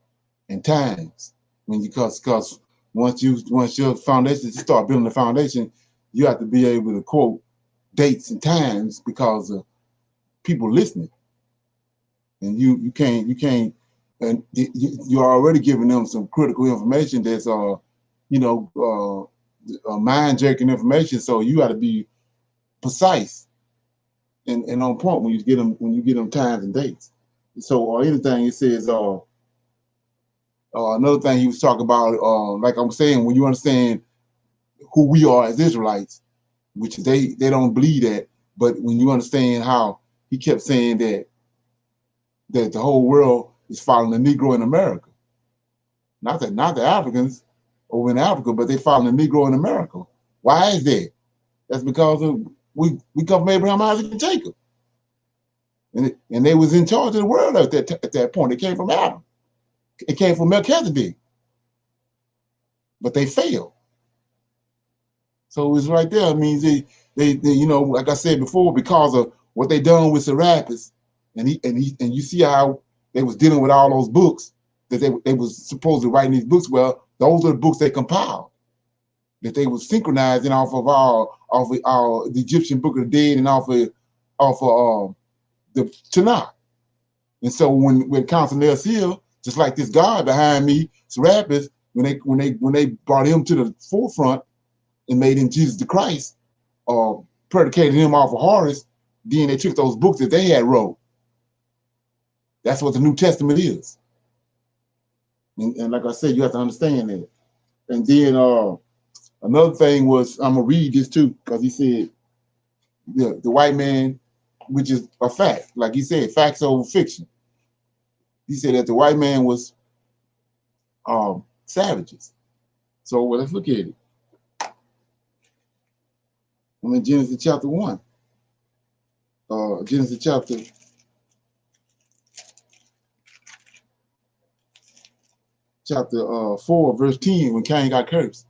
S1: and times because once your foundation, you start building the foundation, you have to be able to quote dates and times because of people listening, and you can't, and you're already giving them some critical information that's mind-jerking information. So you got to be precise and on point when you get them times and dates. So or anything it says another thing he was talking about, like I'm saying, when you understand who we are as Israelites, which they don't believe that, But when you understand how he kept saying that the whole world is following the Negro in America, not the Africans over in Africa, but they following the Negro in America. Why is that? That's because we come from Abraham, Isaac, and Jacob, and they was in charge of the world at that point. It came from Adam. It came from Melchizedek, but they failed. So it's right there. It means they you know, like I said before, because of what they done with Serapis, and you see how they was dealing with all those books that they was supposed to write these books. Well, those are the books they compiled that they was synchronizing off of the Egyptian Book of the Dead and off of the Tanakh. And so when Council Seal, just like this guy behind me, Serapis, when they brought him to the forefront and made him Jesus the Christ, predicated him off of Horus, then they took those books that they had wrote. That's what the New Testament is. And like I said, you have to understand that. And then another thing was, I'm gonna read this too, because he said the white man, which is a fact, like he said, facts over fiction. He said that the white man was savages. So well, let's look at it. I'm in Genesis chapter 1. Genesis chapter 4, verse 10, when Cain got cursed.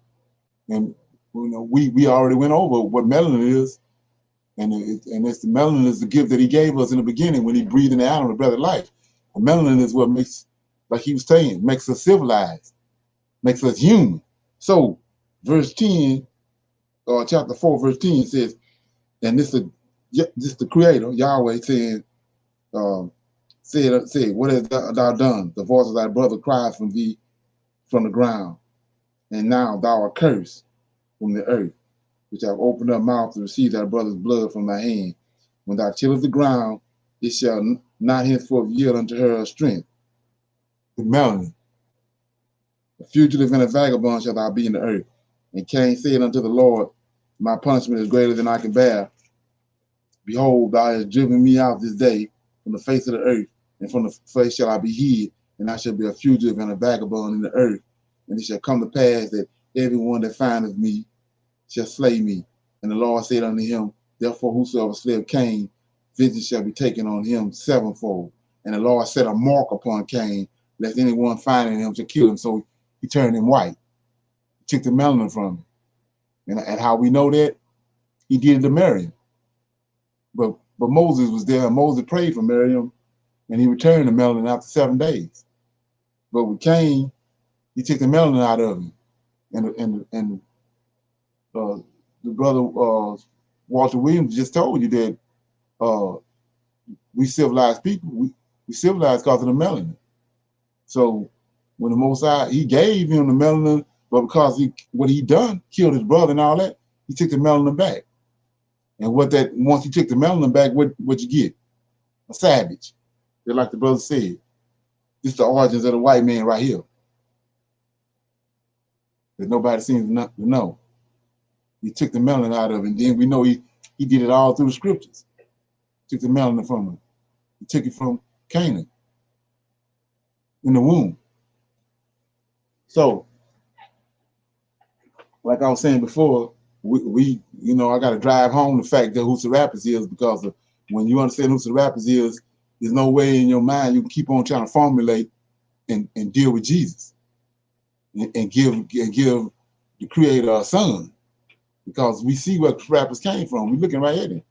S1: And you know, we already went over what melanin is, and it's the melanin is the gift that he gave us in the beginning when he breathed in the Adam, the breath of life. And melanin is what makes, like he was saying, makes us civilized, makes us human. So verse 10, chapter 4, verse 10 says, and this is the creator, Yahweh, saying, said, what hast thou done? The voice of thy brother cries from thee from the ground, and now thou art cursed from the earth, which have opened up mouth to receive thy brother's blood from thy hand. When thou tillest the ground, it shall not henceforth yield unto her strength. The melanin, a fugitive and a vagabond shall thou be in the earth. And Cain said unto the Lord, my punishment is greater than I can bear. Behold, thou hast driven me out this day from the face of the earth, and from the face shall I be hid, and I shall be a fugitive and a vagabond in the earth. And it shall come to pass that everyone that findeth me shall slay me. And the Lord said unto him, therefore whosoever slayeth Cain, vengeance shall be taken on him sevenfold. And the Lord set a mark upon Cain, lest anyone finding him should kill him. So he turned him white. He took the melanin from him. And how we know that? He did it to Miriam. But Moses was there, and Moses prayed for Miriam, and he returned the melanin after 7 days. But with Cain, he took the melanin out of him. And the brother Walter Williams just told you that we civilized people, we civilized because of the melanin. So when the Most High, he gave him the melanin, but because what he done, killed his brother and all that, he took the melanin back. And once he took the melanin back, what you get? A savage. Just like the brother said. This is the origins of the white man right here. That nobody seems to know. He took the melanin out of it, and then we know he did it all through the scriptures. Took the melanin from him. He took it from Canaan in the womb. So, like I was saying before, we you know, I got to drive home the fact that who Serapis is, because when you understand who Serapis is, there's no way in your mind you can keep on trying to formulate and deal with Jesus and give the Creator a son, because we see where Serapis came from. We're looking right at him,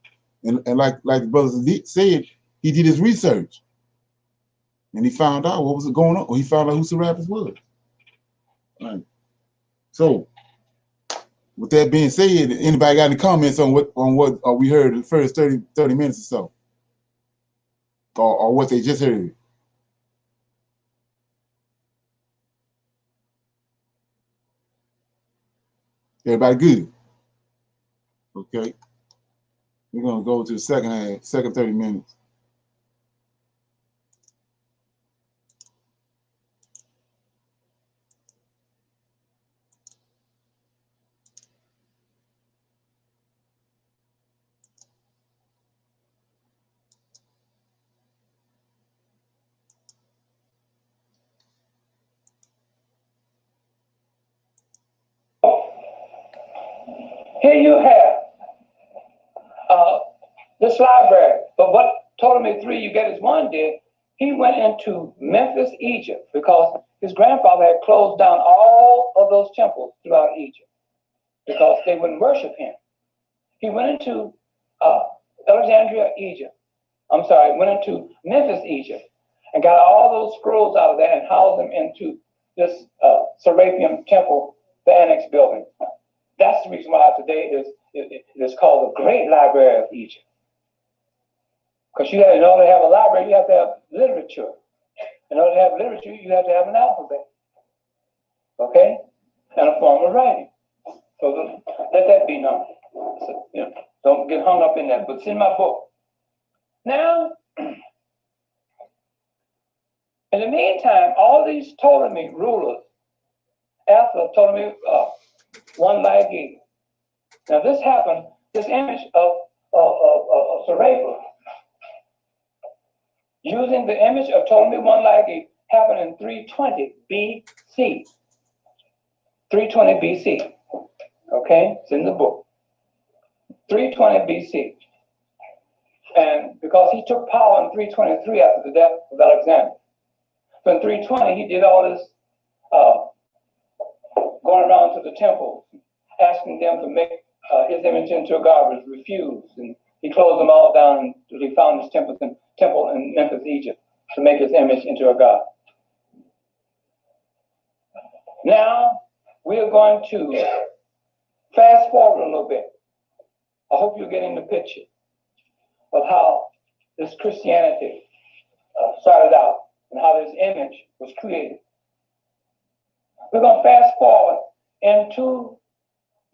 S1: and like the brothers said, he did his research and he found out what was going on. He found out who Serapis was. All right. So, with that being said, anybody got any comments on what we heard the first 30 minutes or so? Or what they just heard? Everybody good? Okay. We're gonna go to the second 30 minutes.
S6: Here you have this library. But what Ptolemy III Eugetes I did, he went into Memphis, Egypt, because his grandfather had closed down all of those temples throughout Egypt because they wouldn't worship him. He went into Alexandria, Egypt. I'm sorry, went into Memphis, Egypt, and got all those scrolls out of there and housed them into this Serapeum temple, the annex building. That's the reason why today it is called the Great Library of Egypt. Because in order to have a library, you have to have literature. In order to have literature, you have to have an alphabet. Okay? And a form of writing. So let that be known. So, don't get hung up in that, but it's in my book. Now, in the meantime, all these Ptolemy rulers, after Ptolemy I Lagi. Now this happened, this image of Serapis, using the image of Ptolemy I Lagi, happened in 320 BC. 320 BC. Okay, it's in the book. 320 BC. And because he took power in 323 after the death of Alexander. So in 320, he did all this going around to the temples, asking them to make his image into a god, was refused. And he closed them all down until he found his temple in Memphis, Egypt, to make his image into a god. Now, we are going to fast forward a little bit. I hope you're getting the picture of how this Christianity started out and how this image was created. We're going to fast forward into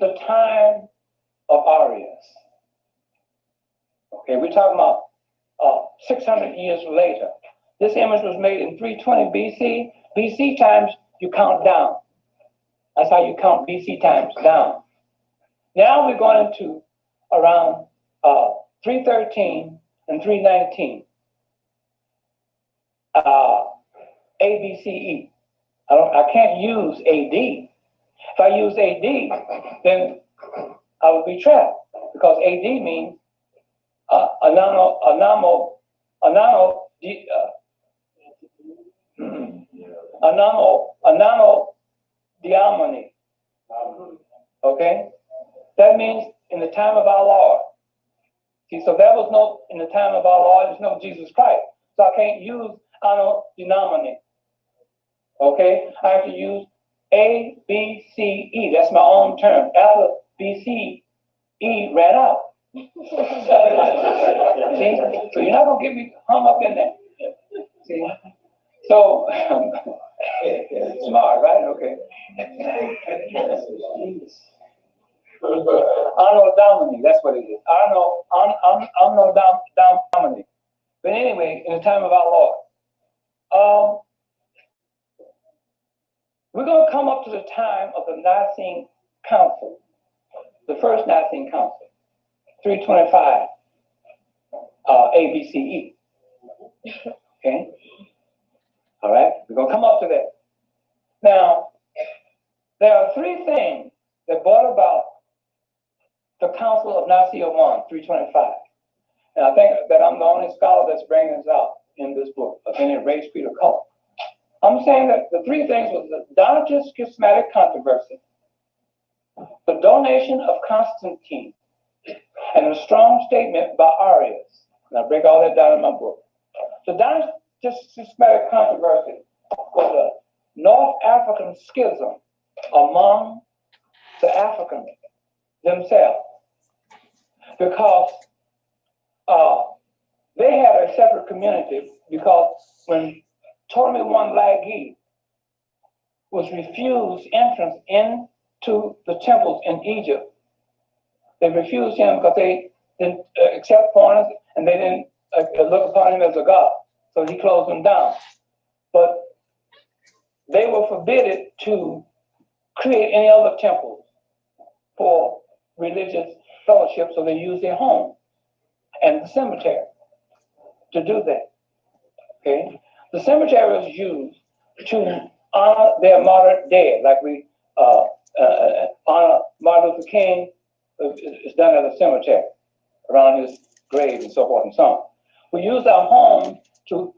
S6: the time of Arius. Okay, we're talking about 600 years later. This image was made in 320 BC. BC times, you count down. That's how you count BC times, down. Now we're going into around 313 and 319 ABCE. I can't use AD. If I use AD, then I would be trapped because AD means diamoni. Okay? That means in the time of our Lord. See, so there was no, in the time of our Lord, there's no Jesus Christ. So I can't use anno dinomini. Okay? I have to use A, B, C, E. That's my own term. After B, C, E ran out. See? So you're not going to get me hung up in that. See? So, smart, right? Okay. Anno Domini, that's what it is. Anno Domini. But anyway, in the time of our Lord. We're going to come up to the time of the Nicene Council, the first Nicene Council, 325 ABCE. Okay? All right? We're going to come up to that. Now, there are three things that brought about the Council of Nicaea I, 325. And I think that I'm the only scholar that's bringing this out in this book of any race, creed, or color. I'm saying that the three things was the Donatist schismatic controversy, the donation of Constantine, and a strong statement by Arius. And I break all that down in my book. The Donatist schismatic controversy was a North African schism among the Africans themselves, because they had a separate community, because when Ptolemy I Lagi was refused entrance into the temples in Egypt, they refused him because they didn't accept foreigners and they didn't look upon him as a god. So he closed them down. But they were forbidden to create any other temples for religious fellowship, so they used their home and the cemetery to do that. Okay? The cemetery was used to honor their martyred dead, like we honor Martin Luther King is done at a cemetery around his grave and so forth and so on. We used our home to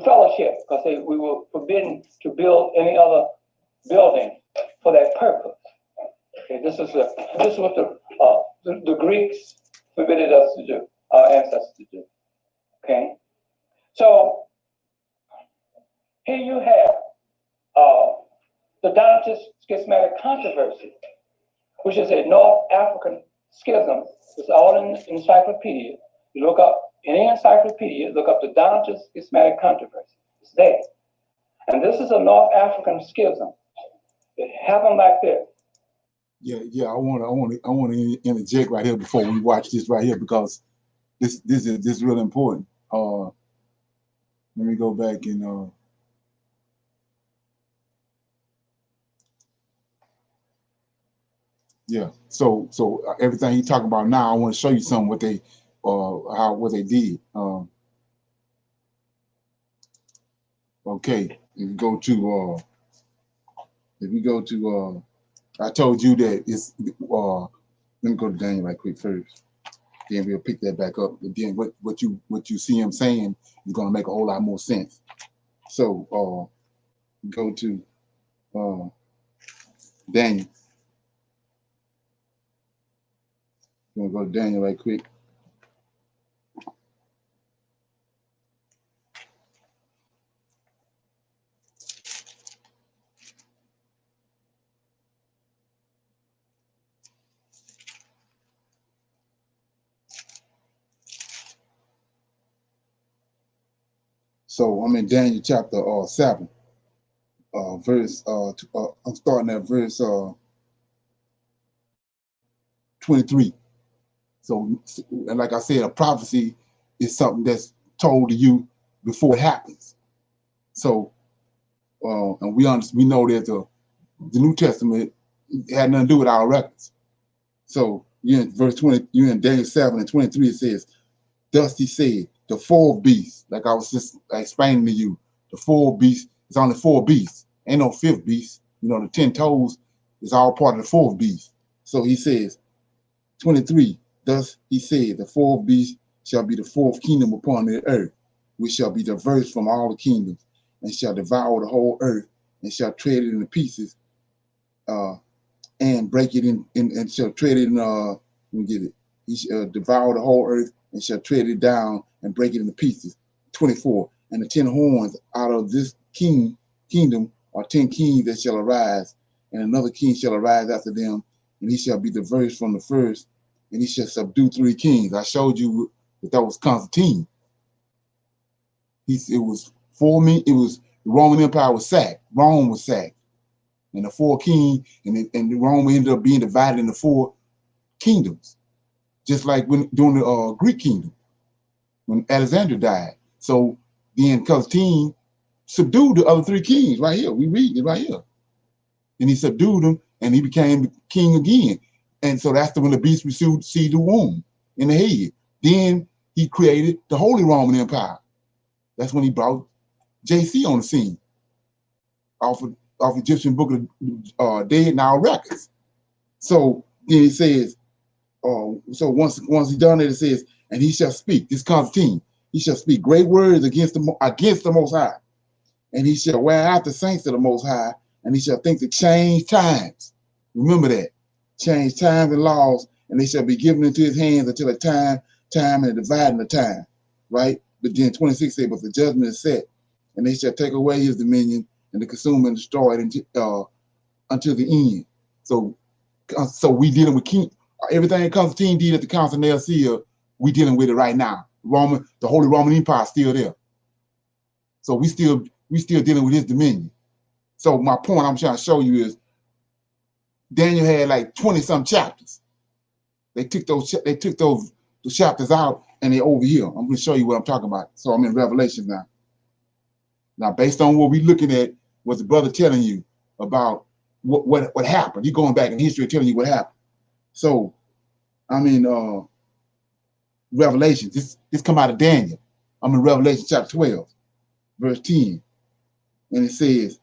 S6: fellowship because we were forbidden to build any other building for that purpose. Okay, this is what the Greeks forbidden us to do, our ancestors to do. Okay, so here you have the Donatist schismatic controversy, which is a North African schism. It's all in the encyclopedia. You look up any encyclopedia, look up the Donatist schismatic controversy. It's there. And this is a North African schism. It happened like this.
S1: Yeah. I want to interject right here before we watch this right here, because this is really important. Let me go back and yeah. So everything he's talking about now, I want to show you some what they did. Okay, if we go to I told you that it's let me go to Daniel right quick first. Then we'll pick that back up. And then what you see him saying is gonna make a whole lot more sense. So go to Daniel. I'm gonna go to Daniel right quick. So I'm in Daniel chapter 7, verse. I'm starting at verse 23. So, and like I said, a prophecy is something that's told to you before it happens. So, and we know that the New Testament had nothing to do with our records. So, you're in verse 20. You're in Daniel 7 and 23. It says, "Thus he said, the fourth beast," like I was just explaining to you, the fourth beast is only 4 beasts. Ain't no 5th beast. You know, the 10 toes is all part of the 4th beast. So he says, 23. Thus he said, the 4th beast shall be the 4th kingdom upon the earth, which shall be diverse from all the kingdoms, and shall devour the whole earth, and shall tread it into pieces, and break it in, and shall tread it in. Let me get it. He shall devour the whole earth, and shall tread it down and break it into pieces. 24. And the 10 horns out of this kingdom are 10 kings that shall arise, and another king shall arise after them, and he shall be diverse from the first, and he shall subdue 3 kings. I showed you that was Constantine. It was the Roman Empire was sacked. Rome was sacked, and the 4 kings, and Rome ended up being divided into 4 kingdoms, just like during the Greek kingdom when Alexander died. So then Constantine subdued the other 3 kings right here. We read it right here, and he subdued them, and he became the king again. And so that's when the beast received the womb in the head. Then he created the Holy Roman Empire. That's when he brought JC on the scene off Egyptian Book of Dead Now records. So then he says, so once he's done it, it says, and he shall speak. This Constantine, he shall speak great words against the Most High, and he shall wear out the saints of the Most High, and he shall think to change times. Remember that. Change times and laws, and they shall be given into his hands until a time and dividing the time, right? But then 26 says, but the judgment is set, and they shall take away his dominion and to consume and destroy it until the end. So we dealing with everything Constantine did at the Council of Nicaea, we dealing with it right now. The Holy Roman Empire is still there. So we still dealing with his dominion. So my point I'm trying to show you is Daniel had like 20-some chapters. They took those chapters out, and they're over here. I'm going to show you what I'm talking about. So I'm in Revelation now. Now, based on what we're looking at, what the brother telling you about what happened. He's going back in history telling you what happened. So I'm in Revelation. This come out of Daniel. I'm in Revelation chapter 12, verse 10. And it says,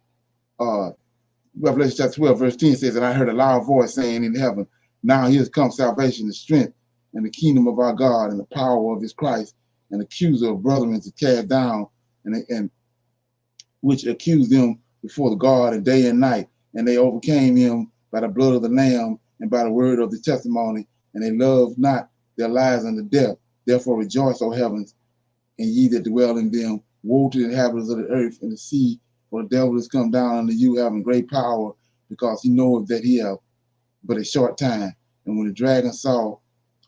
S1: Revelation chapter 12, verse 10 says, and I heard a loud voice saying in heaven, Now here has come salvation, the strength, and the kingdom of our God, and the power of his Christ, and accuser of brethren to cast down, and which accused them before the God and day and night. And they overcame him by the blood of the Lamb and by the word of the testimony, and they loved not their lives unto death. Therefore rejoice, O heavens, and ye that dwell in them. Woe to the inhabitants of the earth and the sea, for the devil is come down unto you, having great power, because he knoweth that he hath but a short time. And when the dragon saw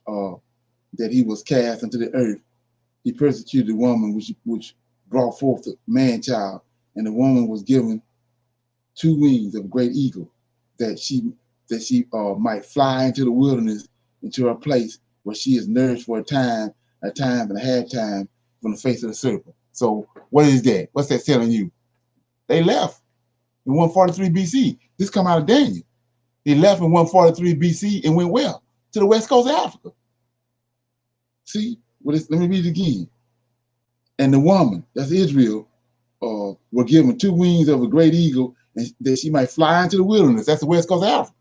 S1: that he was cast into the earth, he persecuted the woman which brought forth the man child. And the woman was given 2 wings of a great eagle, that she might fly into the wilderness, into a place where she is nourished for a time and a half time from the face of the serpent. So what is that? What's that telling you? They left in 143 BC. This come out of Daniel. They left in 143 BC and went where? To the west coast of Africa. See, let me read it again. And the woman, that's Israel, were given 2 wings of a great eagle, and that she might fly into the wilderness. That's the west coast of Africa,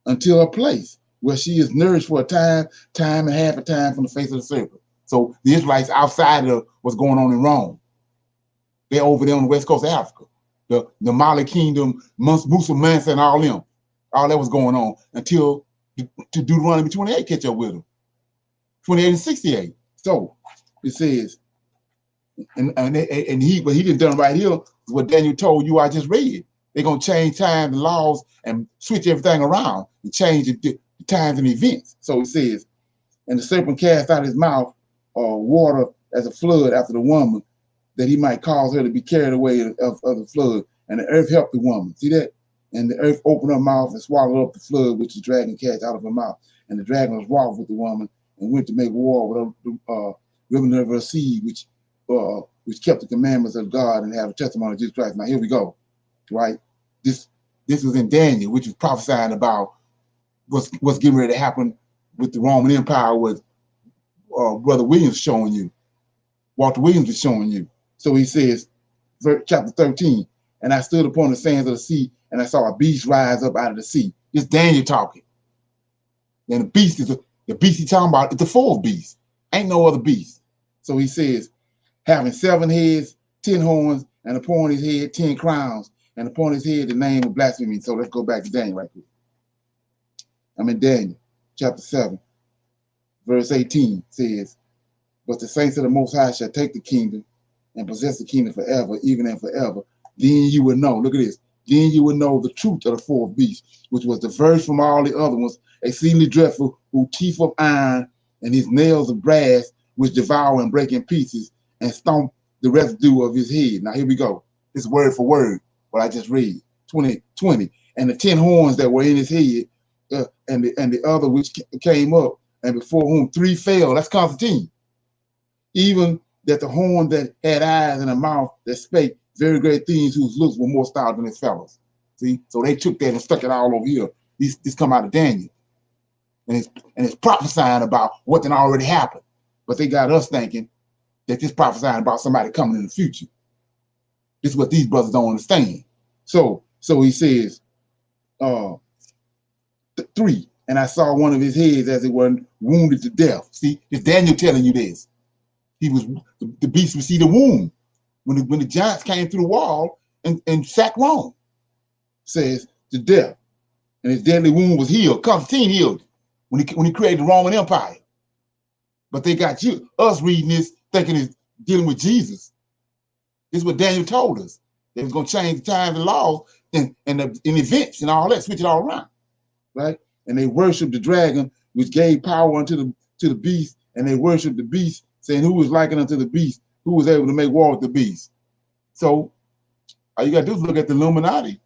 S1: until a place where she is nourished for a time and half a time from the face of the serpent. So the Israelites outside of what's going on in Rome. They're over there on the west coast of Africa. The Mali kingdom, Musa Mansa, and all them. All that was going on until to Deuteronomy 28 catch up with them. 28 and 68. So it says, but he didn't done right here what Daniel told you I just read. They're gonna change time and laws and switch everything around and change the times and events. So it says, and the serpent cast out his mouth water as a flood after the woman, that he might cause her to be carried away of the flood. And the earth helped the woman. See that? And the earth opened her mouth and swallowed up the flood which the dragon cast out of her mouth. And the dragon was wroth with the woman and went to make war with the remnant of her seed, which kept the commandments of God and have a testimony of Jesus Christ. Now here we go, right? This was in Daniel, which was prophesying about what's getting ready to happen with the Roman Empire, what Brother Williams showing you, Walter Williams is showing you. So he says, chapter 13, and I stood upon the sands of the sea, and I saw a beast rise up out of the sea. It's Daniel talking. And the beast he's talking about is the 4th beast. Ain't no other beast. So he says, having 7 heads, 10 horns, and upon his head 10 crowns, and upon his head the name of blasphemy. So let's go back to Daniel right quick. I'm in Daniel, chapter 7, verse 18 says, but the saints of the Most High shall take the kingdom and possess the kingdom forever, even and forever. Then you will know, look at this, then you will know the truth of the 4th beast, which was diverse from all the other ones, exceedingly dreadful, whose teeth of iron and his nails of brass, which devour and break in pieces and stomp the residue of his head. Now here we go. This word for word, what I just read, 20. And the 10 horns that were in his head, and the other which came up, and before whom 3 fell. That's Constantine. Even that the horn that had eyes and a mouth that spake very great things, whose looks were more stout than his fellows. See, so they took that and stuck it all over here. This come out of Daniel, and it's prophesying about what had already happened. But they got us thinking that this prophesying about somebody coming in the future. This is what these brothers don't understand. So he says, 3, and I saw one of his heads as it were wounded to death. See, it's Daniel telling you this. He was the beast received a wound when the giants came through the wall and sacked Rome. Says to death, and his deadly wound was healed. Constantine healed when he created the Roman Empire. But they got us reading this thinking it's dealing with Jesus. This is what Daniel told us. They was going to change the times and laws and events and all that, switch it all around, right? And they worshiped the dragon, which gave power unto the beast, and they worshiped the beast, saying who was likened unto the beast, who was able to make war with the beast. So all you got to do is look at the Illuminati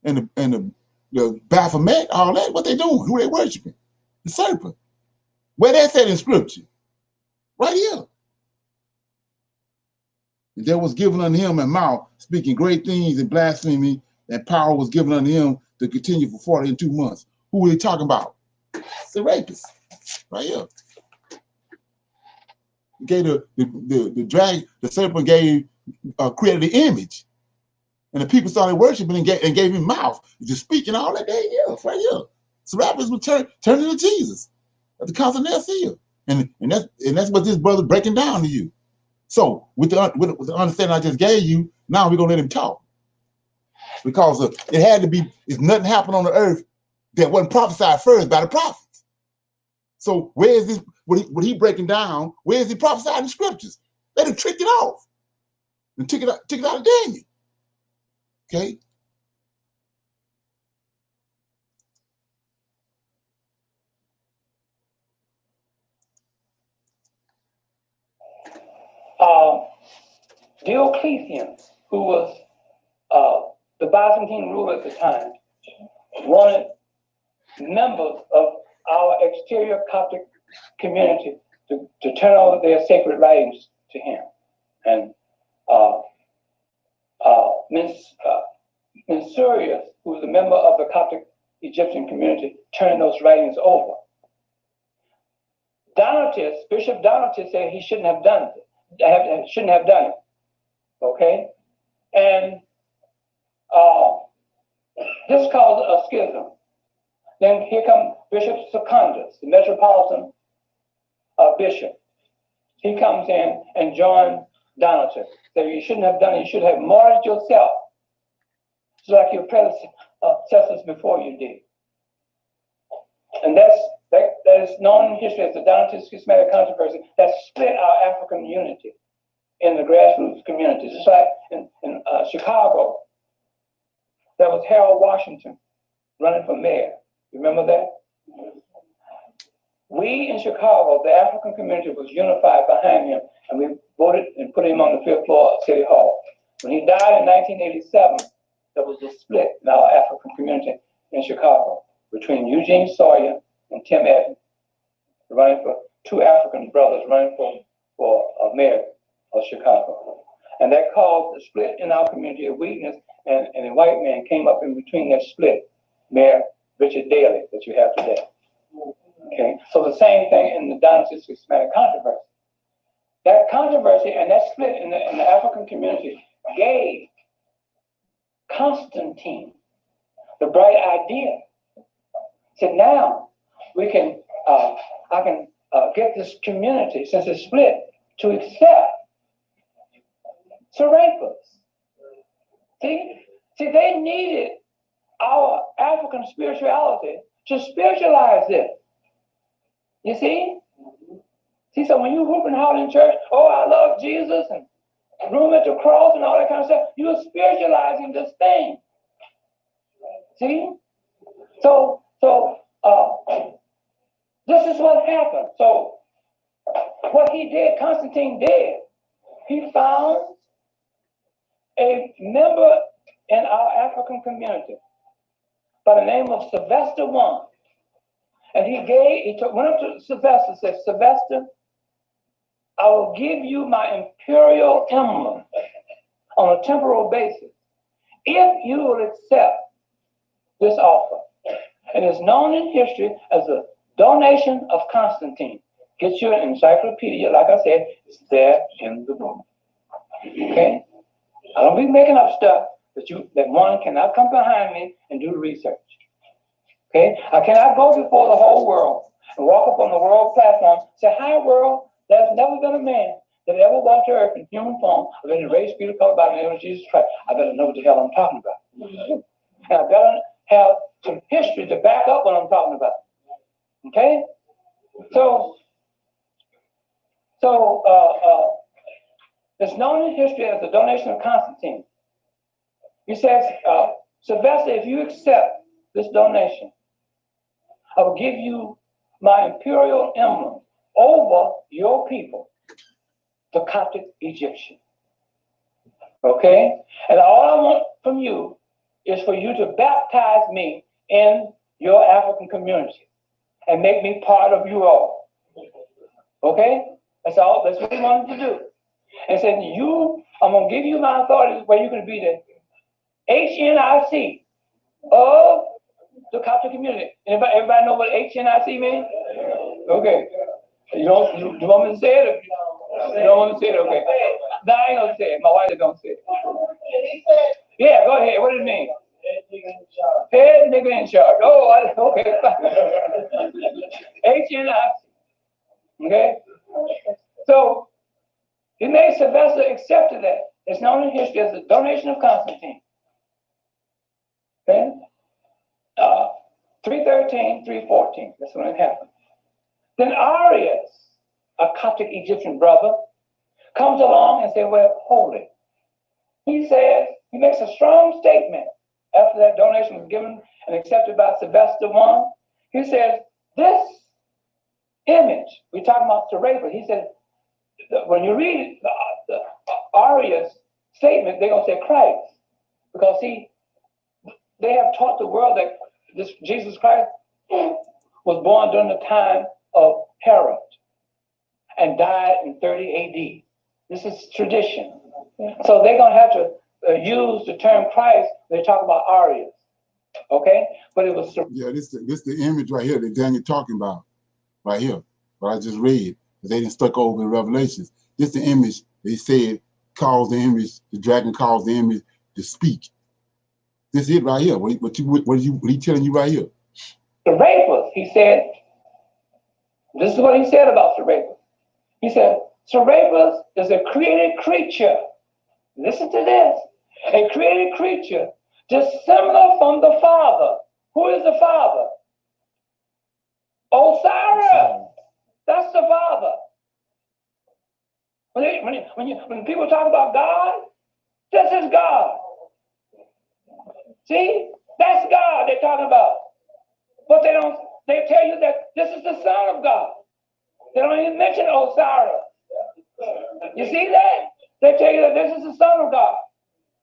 S1: and the Baphomet, all that, what they doing, who they worshiping, the serpent. Where that's at in scripture? Right here. And there was given unto him a mouth, speaking great things and blasphemy, and power was given unto him to continue for 42 months. Who are they talking about? The rapist, right here. He gave the serpent created the image, and the people started worshiping and gave him mouth to speak and all that. There he is, right here. Serapis was turning to Jesus at the Council of Nicaea. And that's what this brother breaking down to you. So with the understanding I just gave you, now we're gonna let him talk. Because it had to be, if nothing happened on the earth that wasn't prophesied first by the prophets. So where is this, what he breaking down, where is he prophesied in the scriptures? They done tricked it off and took it out of Daniel. Okay?
S6: Diocletian, who was the Byzantine ruler at the time, wanted members of our exterior Coptic community to turn over their sacred writings to him. And Mensurius, who was a member of the Coptic Egyptian community, turned those writings over. Donatus, Bishop Donatus, said he shouldn't have done it. Okay? And this caused a schism. Then here comes Bishop Secundus, the metropolitan bishop. He comes in and joins Donatus. So you shouldn't have done it. You should have martyred yourself, just like your predecessors before you did. And that is known in history as the Donatist Schismatic Controversy that split our African unity in the grassroots communities. Just like in Chicago, there was Harold Washington running for mayor. Remember that? We in Chicago, the African community was unified behind him, and we voted and put him on the 5th floor of City Hall. When he died in 1987, there was a split in our African community in Chicago between Eugene Sawyer and Tim Evans, running for two African brothers running for mayor of Chicago. And that caused a split in our community of weakness, and a white man came up in between that split, Mayor Richard Daley, that you have today. Okay, so the same thing in the Donatist Schismatic Controversy. That controversy and that split in the African community gave Constantine the bright idea. So now we can, I can get this community, since it's split, to accept Serapis. See, they needed our African spirituality to spiritualize it. You see? See, so when you whoop and holler in church, oh, I love Jesus, and room at the cross and all that kind of stuff, you're spiritualizing this thing. See? So this is what happened. So what he did, Constantine did, he found a member in our African community by the name of Sylvester I. And went up to Sylvester and said, Sylvester, I will give you my imperial emblem on a temporal basis if you will accept this offer. And it's known in history as the donation of Constantine. Get you an encyclopedia, like I said, it's there in the book. Okay? I don't be making up stuff that one cannot come behind me and do the research. Okay? I cannot go before the whole world and walk up on the world platform and say, hi world, there's never been a man that ever walked the earth in human form of any race, creed, or color by the name of Jesus Christ. I better know what the hell I'm talking about. And I better have some history to back up what I'm talking about. Okay? So it's known in history as the donation of Constantine. He says, Sylvester, if you accept this donation, I will give you my imperial emblem over your people, the Coptic Egyptian. Okay? And all I want from you is for you to baptize me in your African community and make me part of you all. Okay? That's all. That's what he wanted to do. And said, I'm going to give you my authority where you're going to be the HNIC of the Coptic community. Everybody know what HNIC means? Okay. You want me to say it? You don't want me to say it? Okay. No, I ain't going to say it. My wife is going to say it. Yeah, go ahead. What does it mean? head nigga in charge. Oh, okay, fine. HNIC. Okay? So he made Sylvester accepted that. It's known in history as the donation of Constantine. Okay? 313, 314. That's when it happened. Then Arius, a Coptic Egyptian brother, comes along and says, well, hold it. He says, he makes a strong statement after that donation was given and accepted by Sylvester I. He says, this image, we're talking about Serapis. He said, when you read the Arius statement, they're going to say Christ. Because see, they have taught the world that this Jesus Christ was born during the time of Herod and died in 30 AD. This is tradition. So they're going to have to use the term Christ. They talk about Arius. Okay? But it was...
S1: Yeah, this the image right here that Daniel talking about. Right here. What I just read. They didn't stuck over in Revelations. This the image they said calls the image, the dragon calls the image to speak. This is it right here. What he telling you right here?
S6: Serapis, he said, this is what he said about Serapis. He said, Serapis is a created creature. Listen to this. A created creature dissimilar from the Father. Who is the Father? Osiris. That's the Father. When people talk about God, this is God. See, that's God they're talking about. But they tell you that this is the Son of God. They don't even mention Osiris. You see that? They tell you that this is the Son of God.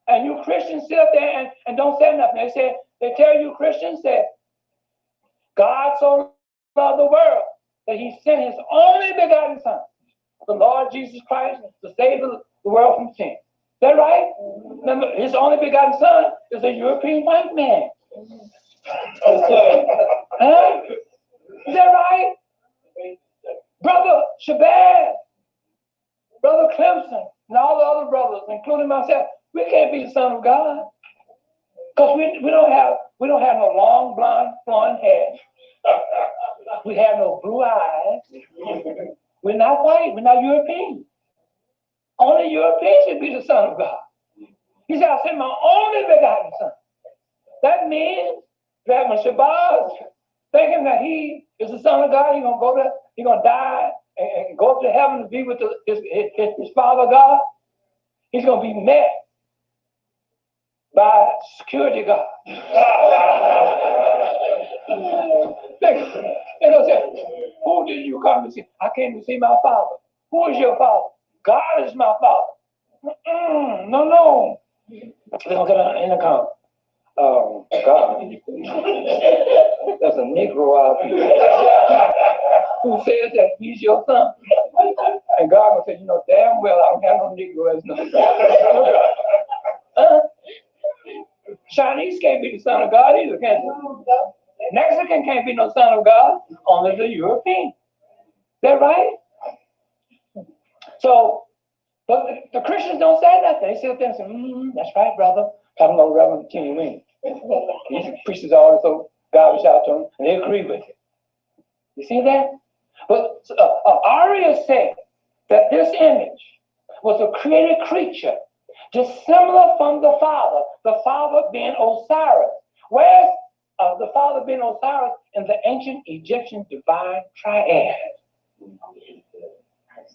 S6: And you Christians sit up there and don't say nothing. They tell you Christians that God so loved the world that he sent his only begotten Son, the Lord Jesus Christ, to save the world from sin. Is that right? Remember, his only begotten Son is a European white man. Huh? Is that right? Brother Shabazz, Brother Clemson, and all the other brothers, including myself, we can't be the Son of God. Because we don't have no long blonde flowing hair. We have no blue eyes. We're not white, we're not European. Only Europeans should be the Son of God. He said, I sent my only begotten Son. That means that when Shabazz thinking that he is the Son of God, he's gonna die and go up to heaven to be with his Father God, he's gonna be met by security guard. They're gonna say, who did you come to see? I came to see my Father. Who is your Father? God is my Father. No. They're gonna get on the intercom. Oh, God. There's a Negro out here who says that he's your son. And God will say, you know damn well I don't have no Negro as no son. Chinese can't be the Son of God either, can they? Mexican can't be no Son of God, only the European. Is that right? So, but the Christians don't say nothing. They sit up there and say, that's right, brother. Talking about Reverend Kenny Wayne. He preaches all this old garbage out to them, and they agree with it. You see that? But Arius said that this image was a created creature, dissimilar from the Father being Osiris. Where's the Father being Osiris in the ancient Egyptian divine triad?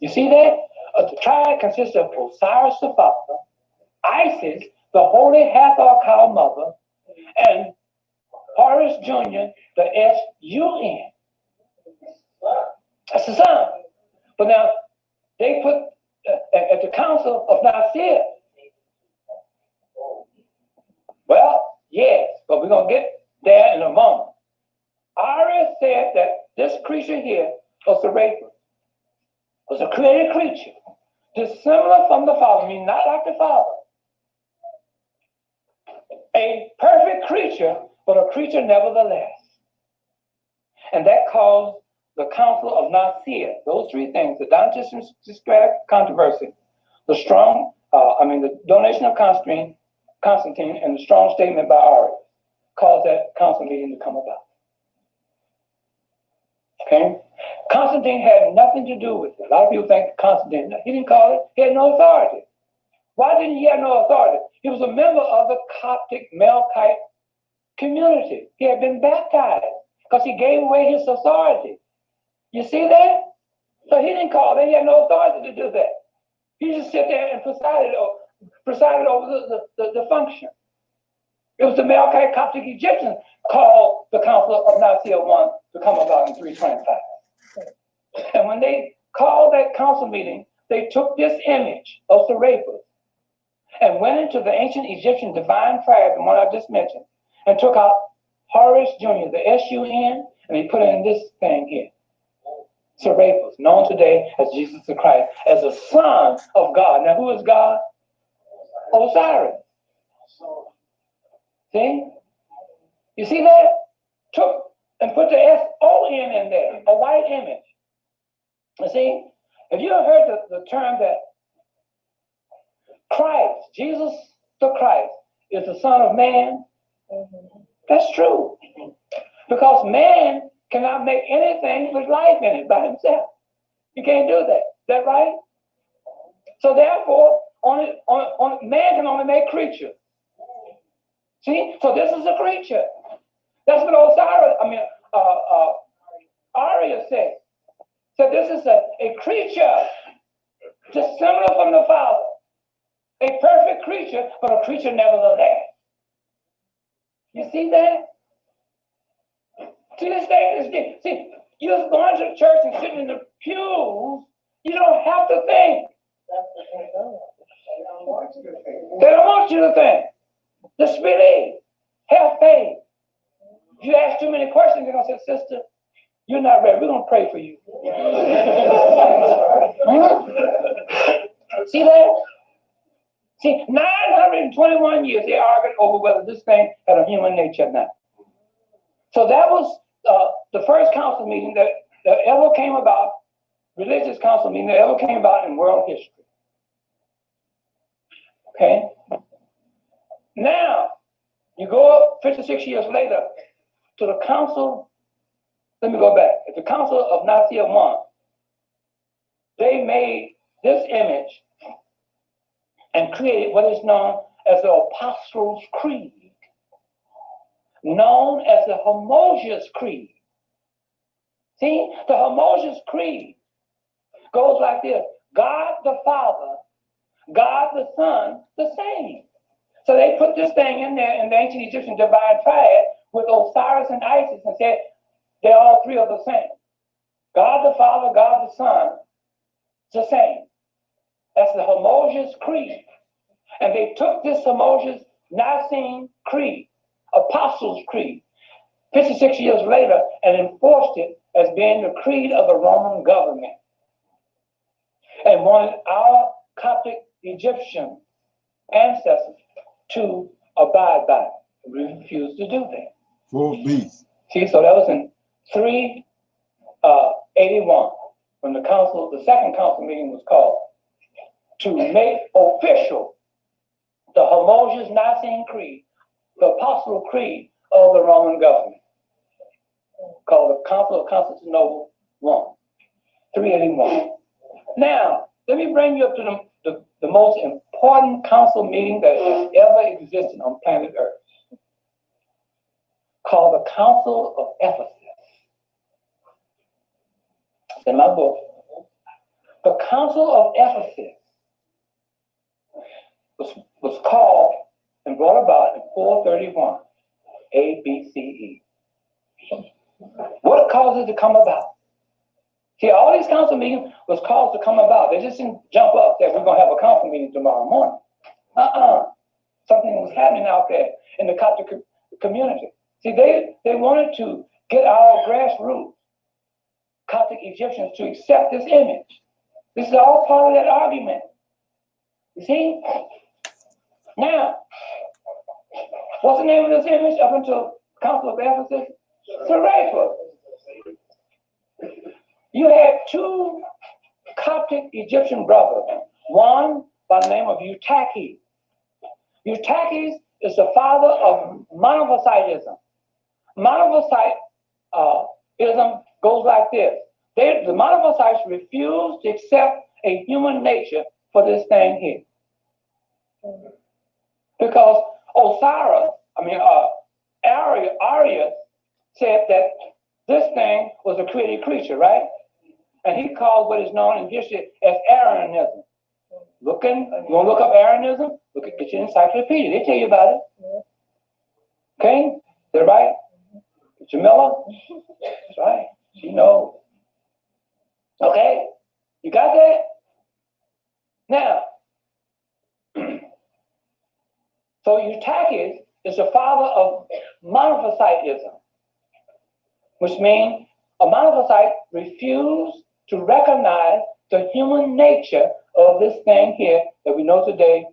S6: You see that? The triad consists of Osiris the Father, Isis, the Holy Hathor Cow Mother, and Horus Jr., the S-U-N. That's the Son. But now, they put at the Council of Nicaea. Well, yes, but we're going to get there in a moment. Arius said that this creature here, Serapis, was a created creature, dissimilar from the Father, meaning not like the Father. A perfect creature, but a creature nevertheless. And that caused the Council of Nicaea, those three things, the Donatist controversy, the donation of Constantine, and the strong statement by Arius, caused that council meeting to come about. Okay? Constantine had nothing to do with it. A lot of people think Constantine, he didn't call it, he had no authority. Why didn't he have no authority? He was a member of the Coptic Melkite community. He had been baptized because he gave away his authority. You see that? So he didn't call it, he had no authority to do that. He just sit there and presided over the function. It was the Melkite Coptic Egyptians called the Council of Nicaea I to come about in 325. And when they called that council meeting, they took this image of Serapis and went into the ancient Egyptian divine triad, the one I just mentioned, and took out Horus Jr., the S-U-N, and they put in this thing here. Serapis, known today as Jesus the Christ, as a son of God. Now, who is God? Osiris. See? You see that? Took and put the S-O-N in there, a white image. You see? Have you ever heard the term that Christ, Jesus the Christ, is the Son of Man? That's true. Because man cannot make anything with life in it by himself. You can't do that. Is that right? So therefore, man can only make creatures. See? So this is a creature. That's what Aria said. So this is a creature dissimilar from the Father. A perfect creature, but a creature nevertheless. You see that? See, this thing is, see, you're going to church and sitting in the pews, you don't have to think. They don't want you to think. Just believe. Have faith. If you ask too many questions, they're going to say, sister, you're not ready. We're going to pray for you. See that? See, 921 years they argued over whether this thing had a human nature or not. So that was the first council meeting that ever came about, religious council meeting that ever came about in world history. Okay? Now, you go up 56 years later to the council, let me go back. At the Council of Nicaea I, they made this image and created what is known as the Apostles' Creed, known as the Homogeneous Creed. See, the Homogeneous Creed goes like this: God the Father, God the Son, the same. So they put this thing in there in the ancient Egyptian divine triad with Osiris and Isis and said they're all three of the same. God the Father, God the Son, it's the same. That's the Homogeneous Creed. And they took this Homogeneous Nicene Creed, Apostles' Creed, 56 years later, and enforced it as being the creed of the Roman government. And wanted our Coptic Egyptian ancestors to abide by it. We refused to do that.
S1: Full beast.
S6: See, so that was in 381 when the second council meeting was called to make official the Homogeneous Nicene Creed, the Apostle Creed of the Roman government, called the Council of Constantinople I, 381. Now, let me bring you up to the most important council meeting that has ever existed on planet Earth, called the Council of Ephesus. It's in my book. The Council of Ephesus was called and brought about in 431 ABCE. What caused it to come about? See, all these council meetings was caused to come about. They just didn't jump up that we're going to have a council meeting tomorrow morning. Something was happening out there in the Coptic community. See, they wanted to get our grassroots Coptic Egyptians to accept this image. This is all part of that argument. You see? Now, what's the name of this image up until Council of Ephesus? Serapis. You had two Coptic Egyptian brothers, one by the name of Eutyches. Eutyches is the father of Monophysitism. Monophysitism goes like this. The Monophysites refuse to accept a human nature for this thing here. Because Arius said that this thing was a created creature, right? And he called what is known in history as Arianism. You want to look up Arianism? Get your encyclopedia. They tell you about it. Okay? Is that right? Jamila? That's right. She knows. Okay? You got that? Now, so Eutychus is the father of Monophysitism, which means a Monophysite refused to recognize the human nature of this thing here that we know today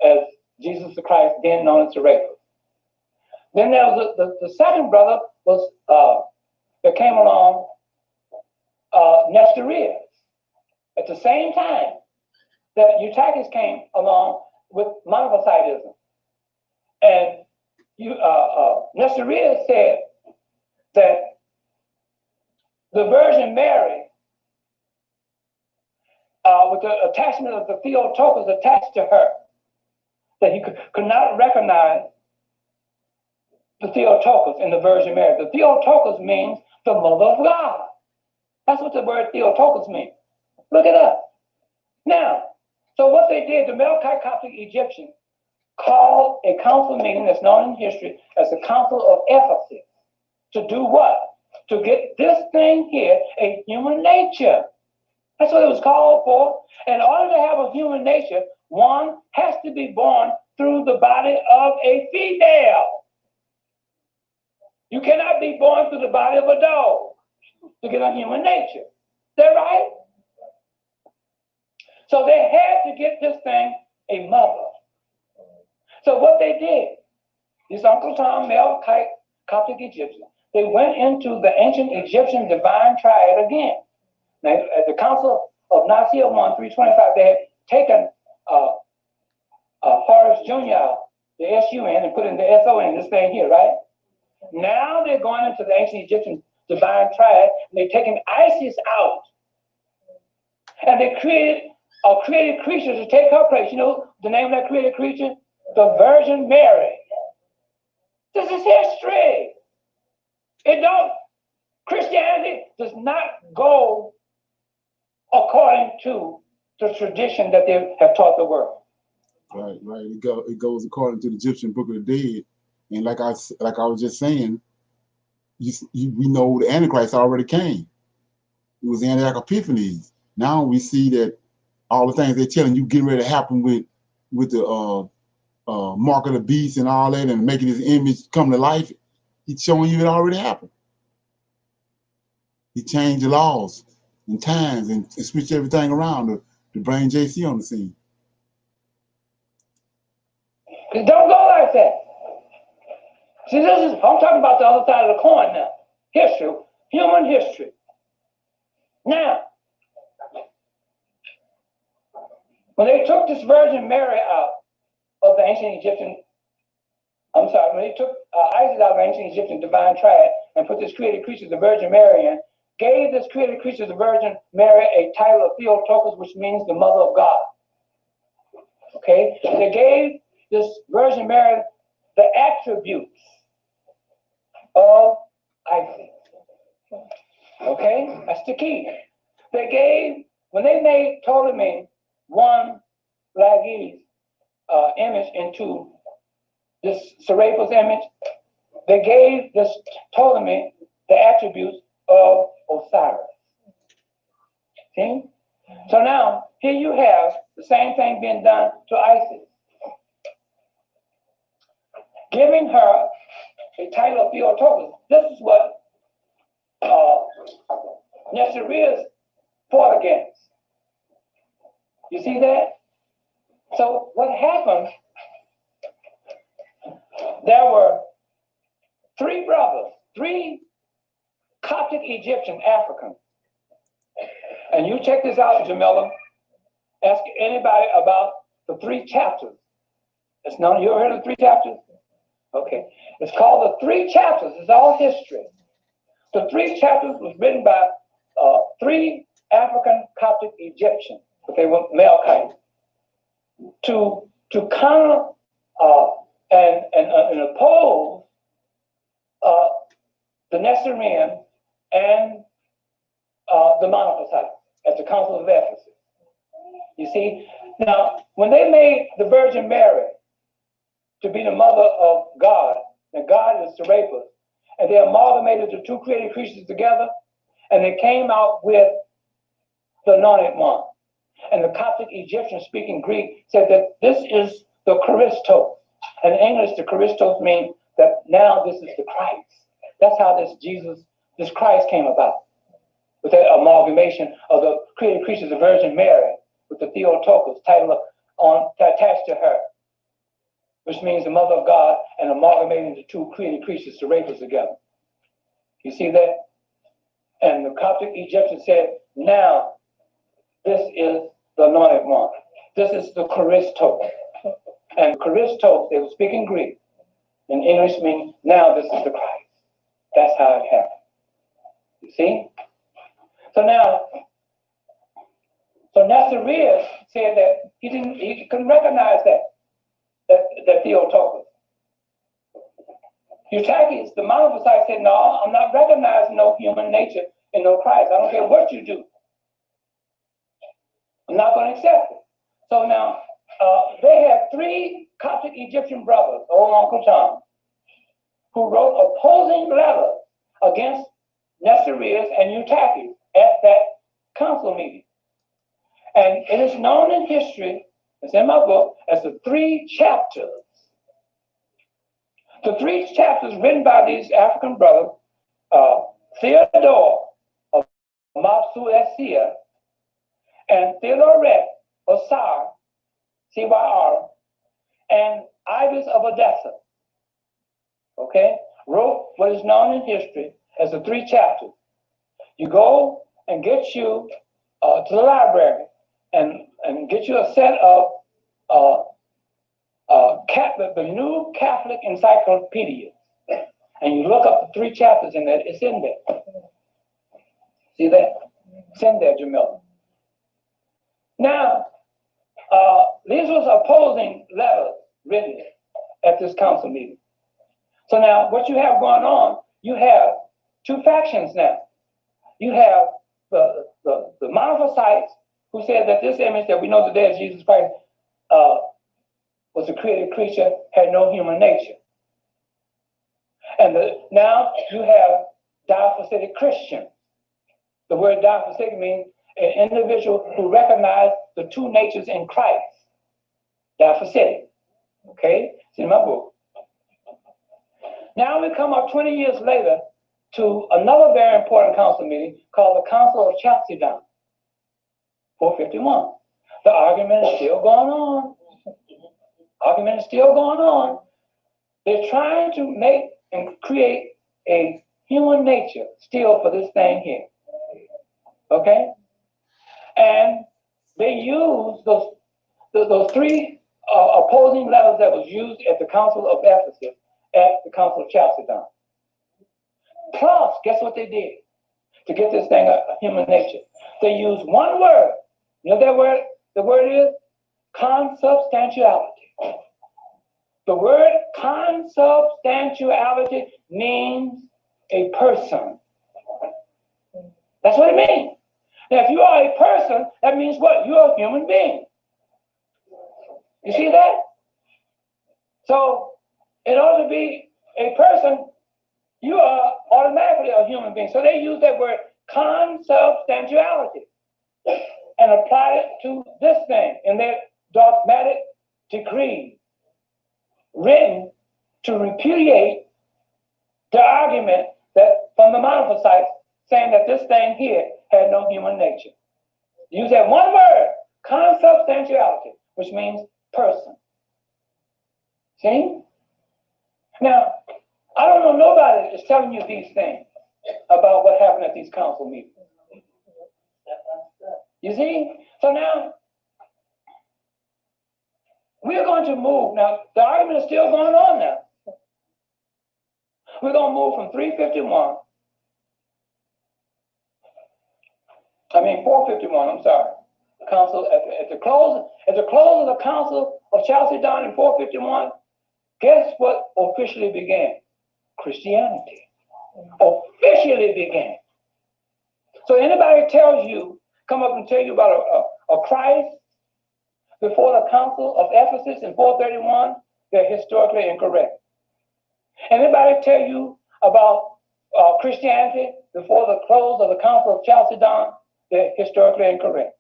S6: as Jesus the Christ, then known as Serapis. Then there was the second brother was that came along, Nestorius. At the same time that Eutychus came along with Monophysitism. And Nestorius said that the Virgin Mary, with the attachment of the Theotokos attached to her, that he could not recognize the Theotokos in the Virgin Mary. The Theotokos means the mother of God. That's what the word Theotokos means. Look it up. Now, so what they did, the Melkite Coptic Egyptians called a council meeting that's known in history as the Council of Ephesus. To do what? To get this thing here, a human nature. That's what it was called for. In order to have a human nature, one has to be born through the body of a female. You cannot be born through the body of a dog to get a human nature. Is that right? So they had to get this thing a mother. So what they did, this Uncle Tom, Melkite, Coptic Egyptian, they went into the ancient Egyptian divine triad again. Now, at the Council of Nicaea 1, 325, they had taken Horus Junior, the S-U-N, and put in the S-O-N, this thing here, right? Now they're going into the ancient Egyptian divine triad, and they're taking Isis out. And they created a created creature to take her place. You know the name of that created creature? The Virgin Mary. This is history. Christianity does not go according to the tradition that they have taught the world.
S1: Right. It goes according to the Egyptian Book of the Dead, and like I was just saying, we know the Antichrist already came. It was Antioch Epiphanes. Now we see that all the things they're telling you getting ready to happen with the mark of the beast and all that, and making his image come to life. He's showing you it already happened. He changed the laws and times and switched everything around to bring JC on the scene.
S6: It don't go like that. See, I'm talking about the other side of the coin now. History, human history. Now, when they took this Virgin Mary out of the ancient Egyptian, when they took Isis out of the ancient Egyptian divine triad and put this created creature, the Virgin Mary, in, gave this created creature, the Virgin Mary, a title of Theotokos, which means the mother of God. Okay? They gave this Virgin Mary the attributes of Isis. Okay? That's the key. When they made Ptolemy one Lagi's image into this Serapis image, they gave this Ptolemy the attributes of Osiris. See? So now, here you have the same thing being done to Isis. Giving her a title of Theotokos. This is what Nestorius fought against. You see that? So what happened, there were three brothers, three Coptic Egyptian Africans. And you check this out, Jamila. Ask anybody about the three chapters. It's known, you ever heard of the three chapters? Okay. It's called the Three Chapters. It's all history. The Three Chapters was written by three African Coptic Egyptians, but they were Melkites, to counter and oppose the Nestorians and the Monophysites at the Council of Ephesus. You see, now when they made the Virgin Mary to be the mother of God, and God is Serapis, and they amalgamated the two created creatures together, and they came out with the Anointed One. And the Coptic Egyptian speaking Greek said that this is the Christos. In English, the Christos means that now this is the Christ. That's how this Christ came about, with the amalgamation of the created creatures of Virgin Mary with the Theotokos title attached to her, which means the mother of God, and amalgamating the two created creatures, Serapis, together. You see that? And the Coptic Egyptian said, now this is the Anointed One. This is the Christos. And Christos, they were speaking Greek. In English means, now this is the Christ. That's how it happened. You see? So Nestorius said that he couldn't recognize that Theotokos. Eutychus, the Monophysite, said, no, I'm not recognizing no human nature in no Christ. I don't care what you do. I'm not going to accept it. So now, they had three Coptic Egyptian brothers, old Uncle John, who wrote opposing letters against Nestorius and Eutychus at that council meeting. And it is known in history, it's in my book, as the Three Chapters. The Three Chapters written by these African brothers, Theodore of Mopsuestia and Theodoret of Sar, CYR, and Ibis of Odessa, okay, wrote what is known in history as the Three Chapters. You go and get you to the library and get you a set of the New Catholic Encyclopedia, and you look up the Three Chapters in there. It's in there. See that? It's in there, Jamila. Now, these was opposing letters written at this council meeting. So now, what you have going on, you have two factions now. You have the Monophysites, who said that this image that we know today as Jesus Christ was a created creature, had no human nature. And now you have diaphysitic Christians. The word diaphysitic means an individual who recognized the two natures in Christ. Diaphysitic. Okay? It's in my book. Now we come up 20 years later to another very important council meeting called the Council of Chalcedon, 451. The argument is still going on. Argument is still going on. They're trying to make and create a human nature still for this thing here. Okay? And they use those three opposing letters that was used at the Council of Ephesus, at the Council of Chalcedon. Plus, guess what they did to get this thing a human nature? They used one word. You know that word? The word is consubstantiality. The word consubstantiality means a person. That's what it means. Now, if you are a person, that means what? You're a human being. You see that? So, in order to be a person, you are automatically a human being. So they use that word consubstantiality and applied it to this thing in their dogmatic decree, written to repudiate the argument that from the Monophysites, saying that this thing here had no human nature. Use that one word, consubstantiality, which means person. See? Now, I don't know nobody is telling you these things about what happened at these council meetings. You see? So now, we're going to move. Now, the argument is still going on now. We're going to move from 351. 451, I'm sorry. Council at the close of the Council of Chalcedon in 451, guess what officially began? Christianity officially began. So anybody tells you, come up and tell you about a Christ before the Council of Ephesus in 431, they're historically incorrect. Anybody tell you about Christianity before the close of the Council of Chalcedon, they're historically incorrect.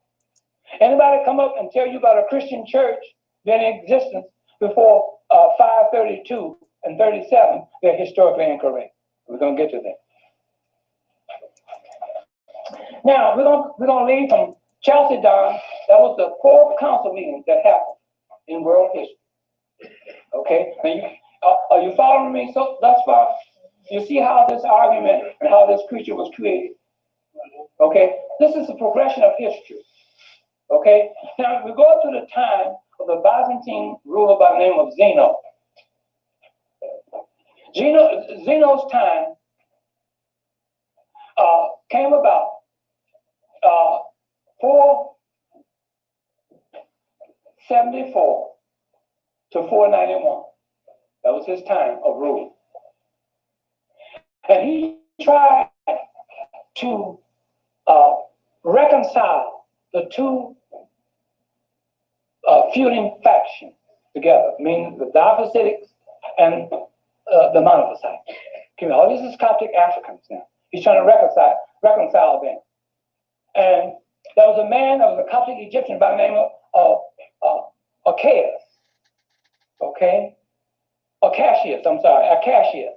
S6: Anybody come up and tell you about a Christian church been in existence before 532 and 37, they're historically incorrect. We're going to get to that. Now, we're going to leave from Chalcedon. That was the fourth council meeting that happened in world history. Okay? Now, are you following me thus far? You see how this argument and how this creature was created? Okay? This is the progression of history. Okay? Now, we go to the time of the Byzantine ruler by the name of Zeno. Zeno's time came about 474 to 491. That was his time of rule. And he tried to reconcile the two feuding factions together, meaning the Diophysites and the Monophysites. Okay, all these is Coptic Africans now. He's trying to reconcile them. And there was a man that was a Coptic Egyptian by the name of Archaeus. Okay? Acacius, I'm sorry, Acacius.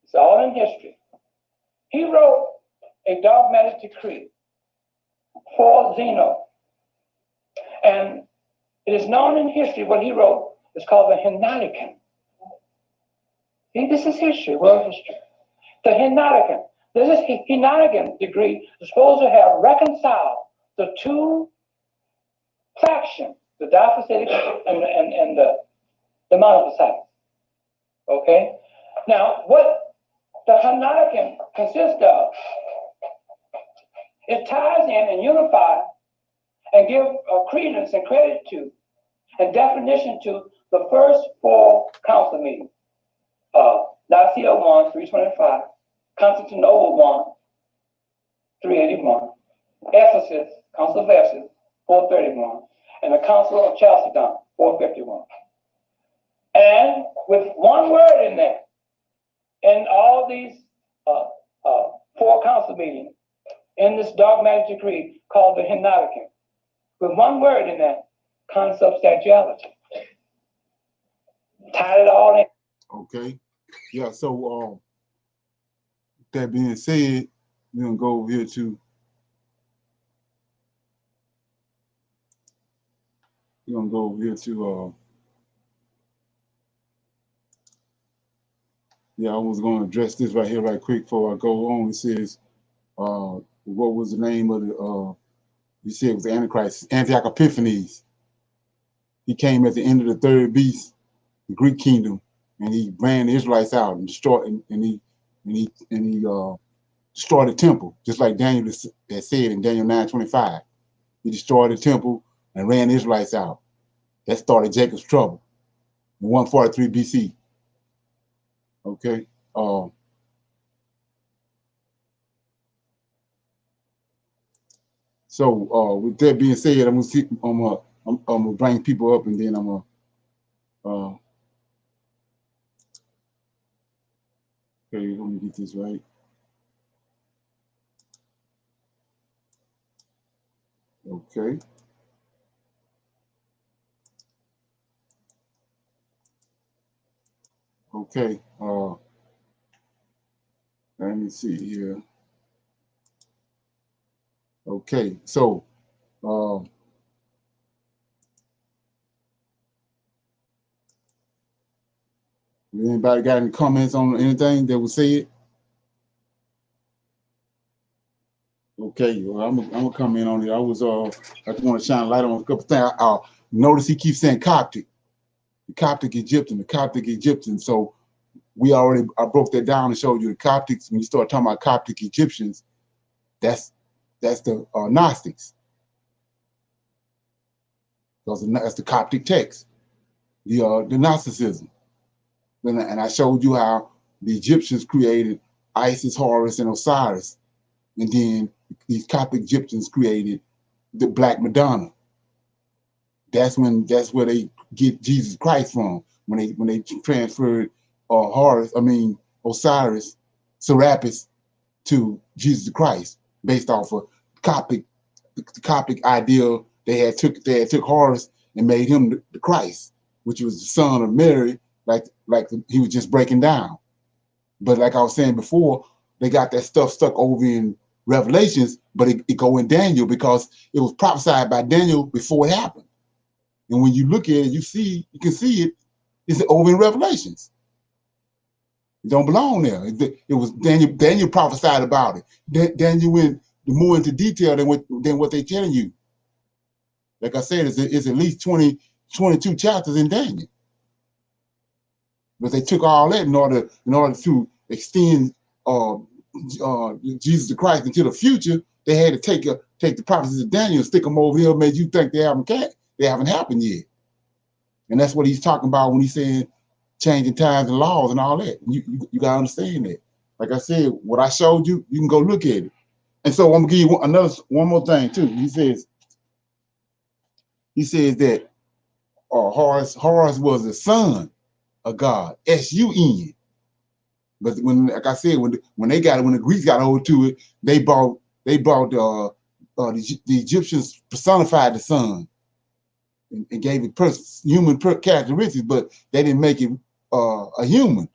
S6: It's all in history. He wrote a dogmatic decree for Zeno. And it is known in history what he wrote is called the Henoticon. See, this is history, world history. The Henoticon. This Henoticon decree is supposed to have reconciled the two factions, the Diophysitic and the Monophysites. Okay? Now, what the Henoticon consists of, it ties in and unifies and gives credence and credit to and definition to the first four council meetings. Nicaea 1, 325, Constantinople 1, 381, Ephesus, Council of Ephesus, 431, and the Council of Chalcedon, 451. And with one word in there, in all these four council meetings, in this dogmatic decree called the Henoticon, with one word in there, consubstantiality. Tied it all in.
S1: Okay. Yeah, so that being said, we're gonna go over here to yeah, I was gonna address this right here right quick before I go on. It says what was the name of the you said it was the Antichrist, Antioch Epiphanes. He came at the end of the third beast, the Greek kingdom, and he ran the Israelites out and destroyed and he destroyed the temple, just like Daniel had said in Daniel 9:25. He destroyed the temple and ran the Israelites out. That started Jacob's trouble in 143 BC. Okay. So with that being said, I'm gonna bring people up, and then I'm gonna okay, let me get this right. Okay. Okay. Let me see here. Okay, so anybody got any comments on anything that was said? Okay, well, I'm gonna comment on it. I just want to shine a light on a couple things. Notice he keeps saying Coptic, the Coptic Egyptian. So I broke that down and showed you the Coptics. When you start talking about Coptic Egyptians, that's the Gnostics. That's the Coptic text, the Gnosticism. And I showed you how the Egyptians created Isis, Horus, and Osiris, and then these Coptic Egyptians created the Black Madonna. That's where they get Jesus Christ from, when they transferred Osiris, Serapis, to Jesus Christ, based off of the Coptic ideal. They had took Horus and made him the Christ, which was the son of Mary, like he was just breaking down. But like I was saying before, they got that stuff stuck over in Revelations, but it go in Daniel because it was prophesied by Daniel before it happened. And when you look at it, you can see it. It's over in Revelations. It don't belong there. It was Daniel prophesied about it. Daniel went more into detail than what they're telling you. Like I said, it's at least 22 chapters in Daniel. But they took all that in order to extend Jesus Christ into the future. They had to take the prophecies of Daniel and stick them over here, made you think they haven't happened yet. And that's what he's talking about when he's saying changing times and laws and all that. You gotta understand that. Like I said, what I showed you, you can go look at it. And so I'm gonna give you one more thing too. He says that Horus was the son of God, S-U-N. But like I said, when the Greeks got hold to it, they brought the Egyptians personified the son and gave it human characteristics, but they didn't make it a human.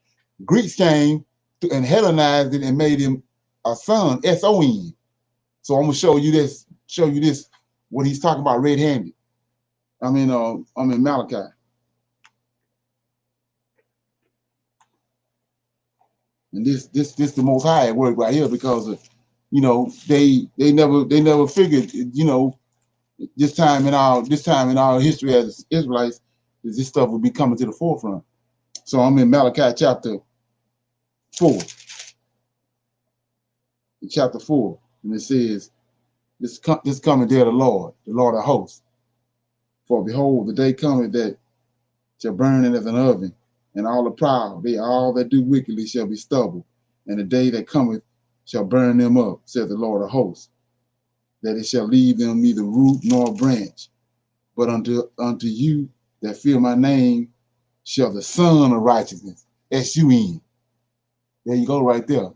S1: Greeks came and Hellenized it and made him a son, S-O-N. So I'm gonna show you this, what he's talking about red-handed. I'm in Malachi. And this the Most High at work right here, because they never figured, this time in our history as Israelites, this stuff would be coming to the forefront. So I'm in Malachi chapter 4. In chapter 4, and it says, this coming day of the Lord of hosts. For behold, the day cometh that shall burn as an oven, and all the proud, all that do wickedly shall be stubble. And the day that cometh shall burn them up, saith the Lord of hosts, that it shall leave them neither root nor branch. But unto you that fear my name shall the Son of Righteousness, S-U-N. There you go, right there.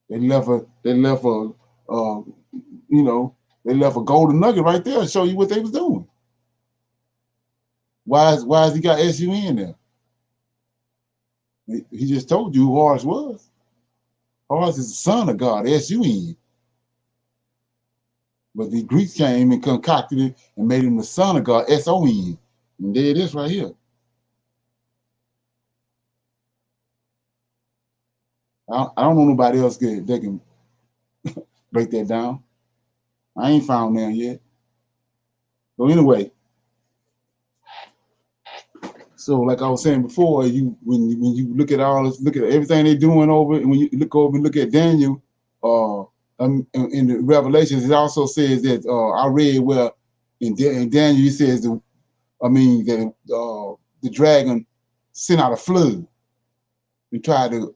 S1: They left a golden nugget right there to show you what they was doing. Why has he got S-U-N there? He just told you who Horus was. Horus is the son of God, S-U-N. But the Greeks came and concocted it and made him the son of God, S-O-N. And there it is right here. I don't know nobody else that can break that down. I ain't found them yet. So anyway, so like I was saying before, when you look at everything they're doing over, and when you look over and look at Daniel, in the Revelations, it also says that I read where in Daniel it says that the dragon sent out a flood and tried to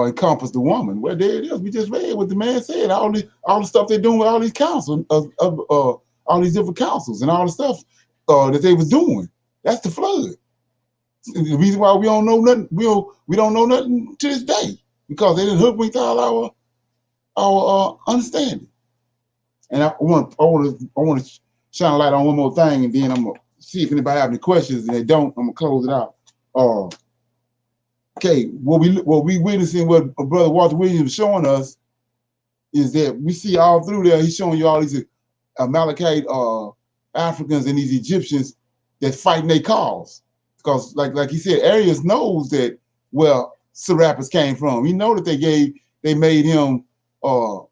S1: encompass the woman. Well, there it is. We just read what the man said. All the stuff they're doing with all these councils all these different councils and all the stuff that they was doing. That's the flood. The reason why we don't know nothing, we don't know nothing to this day, because they didn't hoodwink all our understanding. And I want to shine a light on one more thing, and then I'm gonna see if anybody have any questions. And they don't, I'm gonna close it out. Okay, what we witnessing, what Brother Walter Williams is showing us, is that we see all through there. He's showing you all these Amalekite Africans and these Egyptians that fighting their cause, because like he said, Arius knows that where Serapis came from. He know that they made him off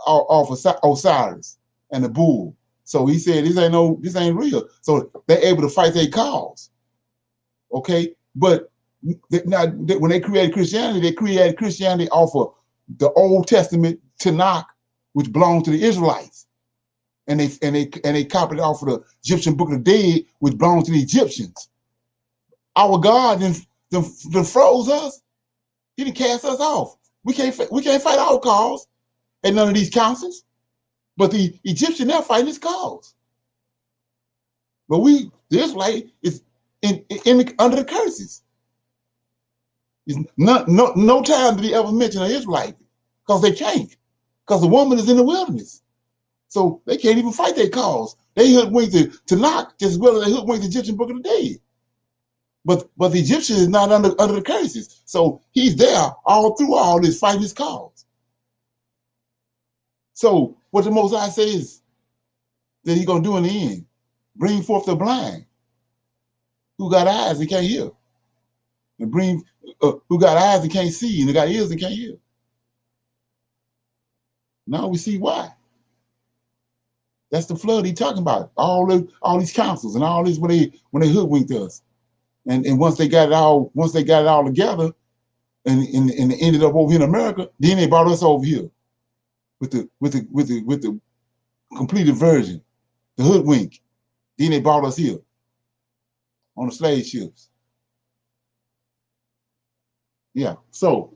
S1: of Osiris and the bull, So he said, this ain't real. So they're able to fight their cause. Okay, but now when they created Christianity off of the Old Testament Tanakh, which belonged to the Israelites, and they copied it off of the Egyptian Book of the Dead, which belonged to the Egyptians. Our God then froze us. He didn't cast us off. We can't fight our cause at none of these councils. But the Egyptian, they're fighting his cause. But the Israelite is under the curses. No time did he ever mention an Israelite, because they can't, because the woman is in the wilderness. So they can't even fight their cause. They hoodwinked to knock just as well as they hoodwinked the Egyptian Book of the Dead. But the Egyptian is not under the curses. So he's there all through all this fighting his cause. So what the Most High says that he's going to do in the end, bring forth the blind who got eyes and can't hear, and bring who got eyes and can't see, and they got ears and can't hear. Now we see why. That's the flood he's talking about. All these councils and all this when they hoodwinked us, and once they got it all together, and it ended up over here in America, then they brought us over here with the completed version, the hoodwink. Then they brought us here on the slave ships. Yeah. So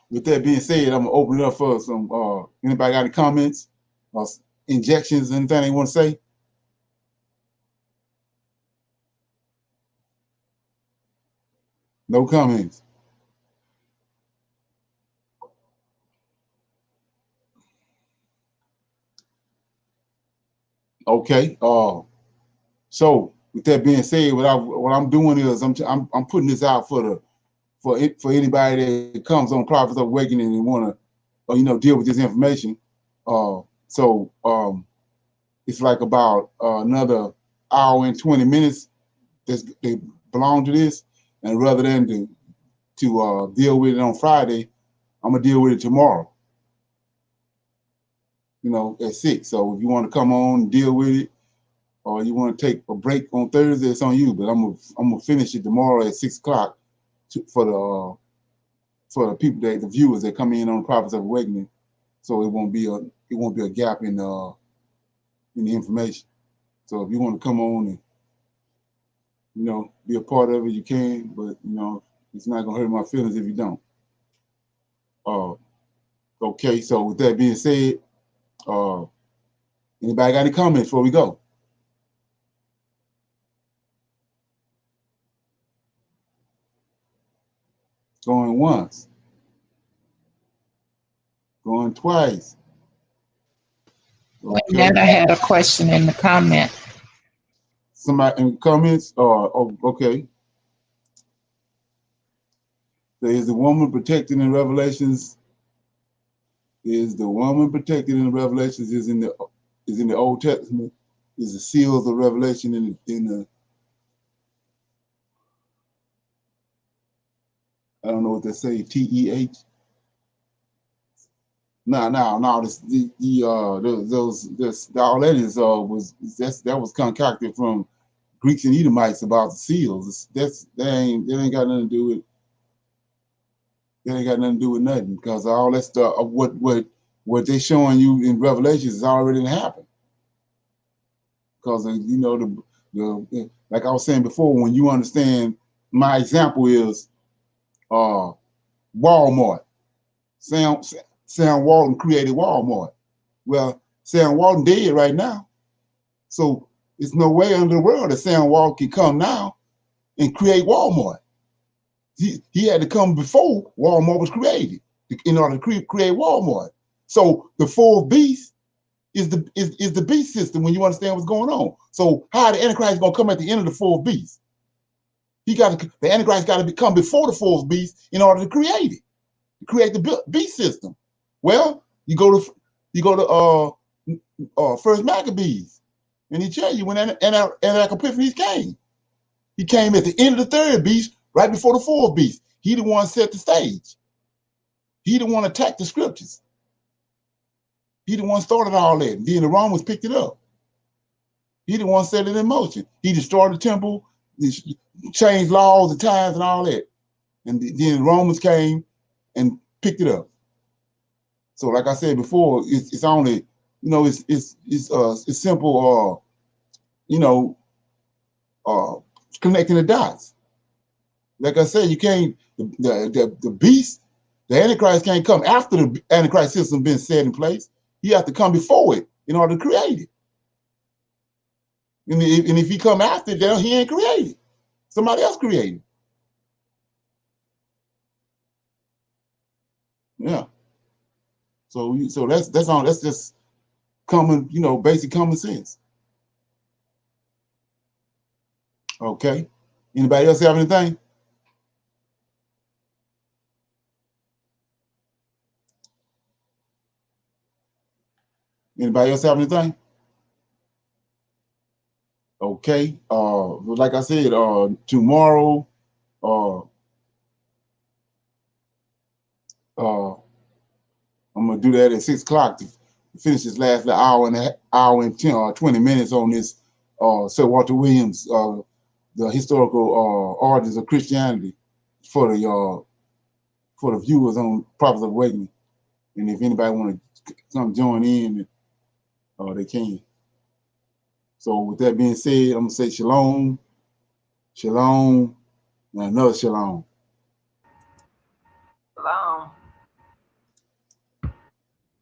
S1: with that being said, I'm gonna open it up for some. Anybody got any comments or injections? Anything they want to say? No comments. Okay. So with that being said, what I'm doing is I'm putting this out for anybody that comes on Prophets of Awakening and want to deal with this information. So it's like about another hour and 20 minutes they belong to this, and rather than to deal with it on Friday, I'm gonna deal with it tomorrow. At 6. So if you want to come on and deal with it, or you want to take a break on Thursday, it's on you. But I'm gonna finish it tomorrow at 6 o'clock for the people the viewers that come in on Prophets of Awakening. So it won't be a gap in the information. So if you want to come on and be a part of it, you can. But it's not gonna hurt my feelings if you don't. Okay. So with that being said, anybody got any comments before we go? Going once. Going twice.
S2: Okay. And I had a question in the comment.
S1: Somebody in the comments? Okay. So is the woman protected in Revelations? Is the woman protected in the Revelations? Is in the Old Testament? Is the seals of Revelation in the I don't know what they say, TEH? No. All that was concocted from Greeks and Edomites about the seals. That ain't got nothing to do with. That ain't got nothing to do with nothing, because all that stuff of what they showing you in Revelations is already happened. Because the like I was saying before, when you understand, my example is Walmart. Sam Walton created Walmart. Well, Sam Walton dead right now, so there's no way under the world that Sam Walton can come now and create Walmart. He had to come before Walmart was created in order to create Walmart. So the fourth beast is the beast system, when you understand what's going on. So how the Antichrist is going to come at the end of the fourth beast? The Antichrist got to come before the fourth beast in order to create it, to create the beast system. Well, you go to First Maccabees, and he tell you when Antiochus Epiphanes came. He came at the end of the third beast, right before the fourth beast. He the one set the stage. He the one attacked the scriptures. He the one started all that. And then the Romans picked it up. He the one set it in motion. He destroyed the temple, changed laws and times and all that. And then the Romans came and picked it up. So like I said before, it's only, you know, it's simple, you know, connecting the dots. Like I said, you can't, the beast, the Antichrist can't come after the Antichrist system been set in place. He has to come before it in order to create it. And if he come after it, then he ain't created. Somebody else created. Yeah. So that's all. That's just common, you know, basic common sense. Okay. Anybody else have anything? Anybody else have anything? Okay. Like I said, tomorrow, I'm gonna do that at 6 o'clock to finish this last hour and 10 or 20 minutes on this Sir Walter Williams, the historical origins of Christianity for the viewers on Prophets of Awakening. And if anybody want to come join in, they can. So with that being said, I'm gonna say shalom, shalom, and another shalom.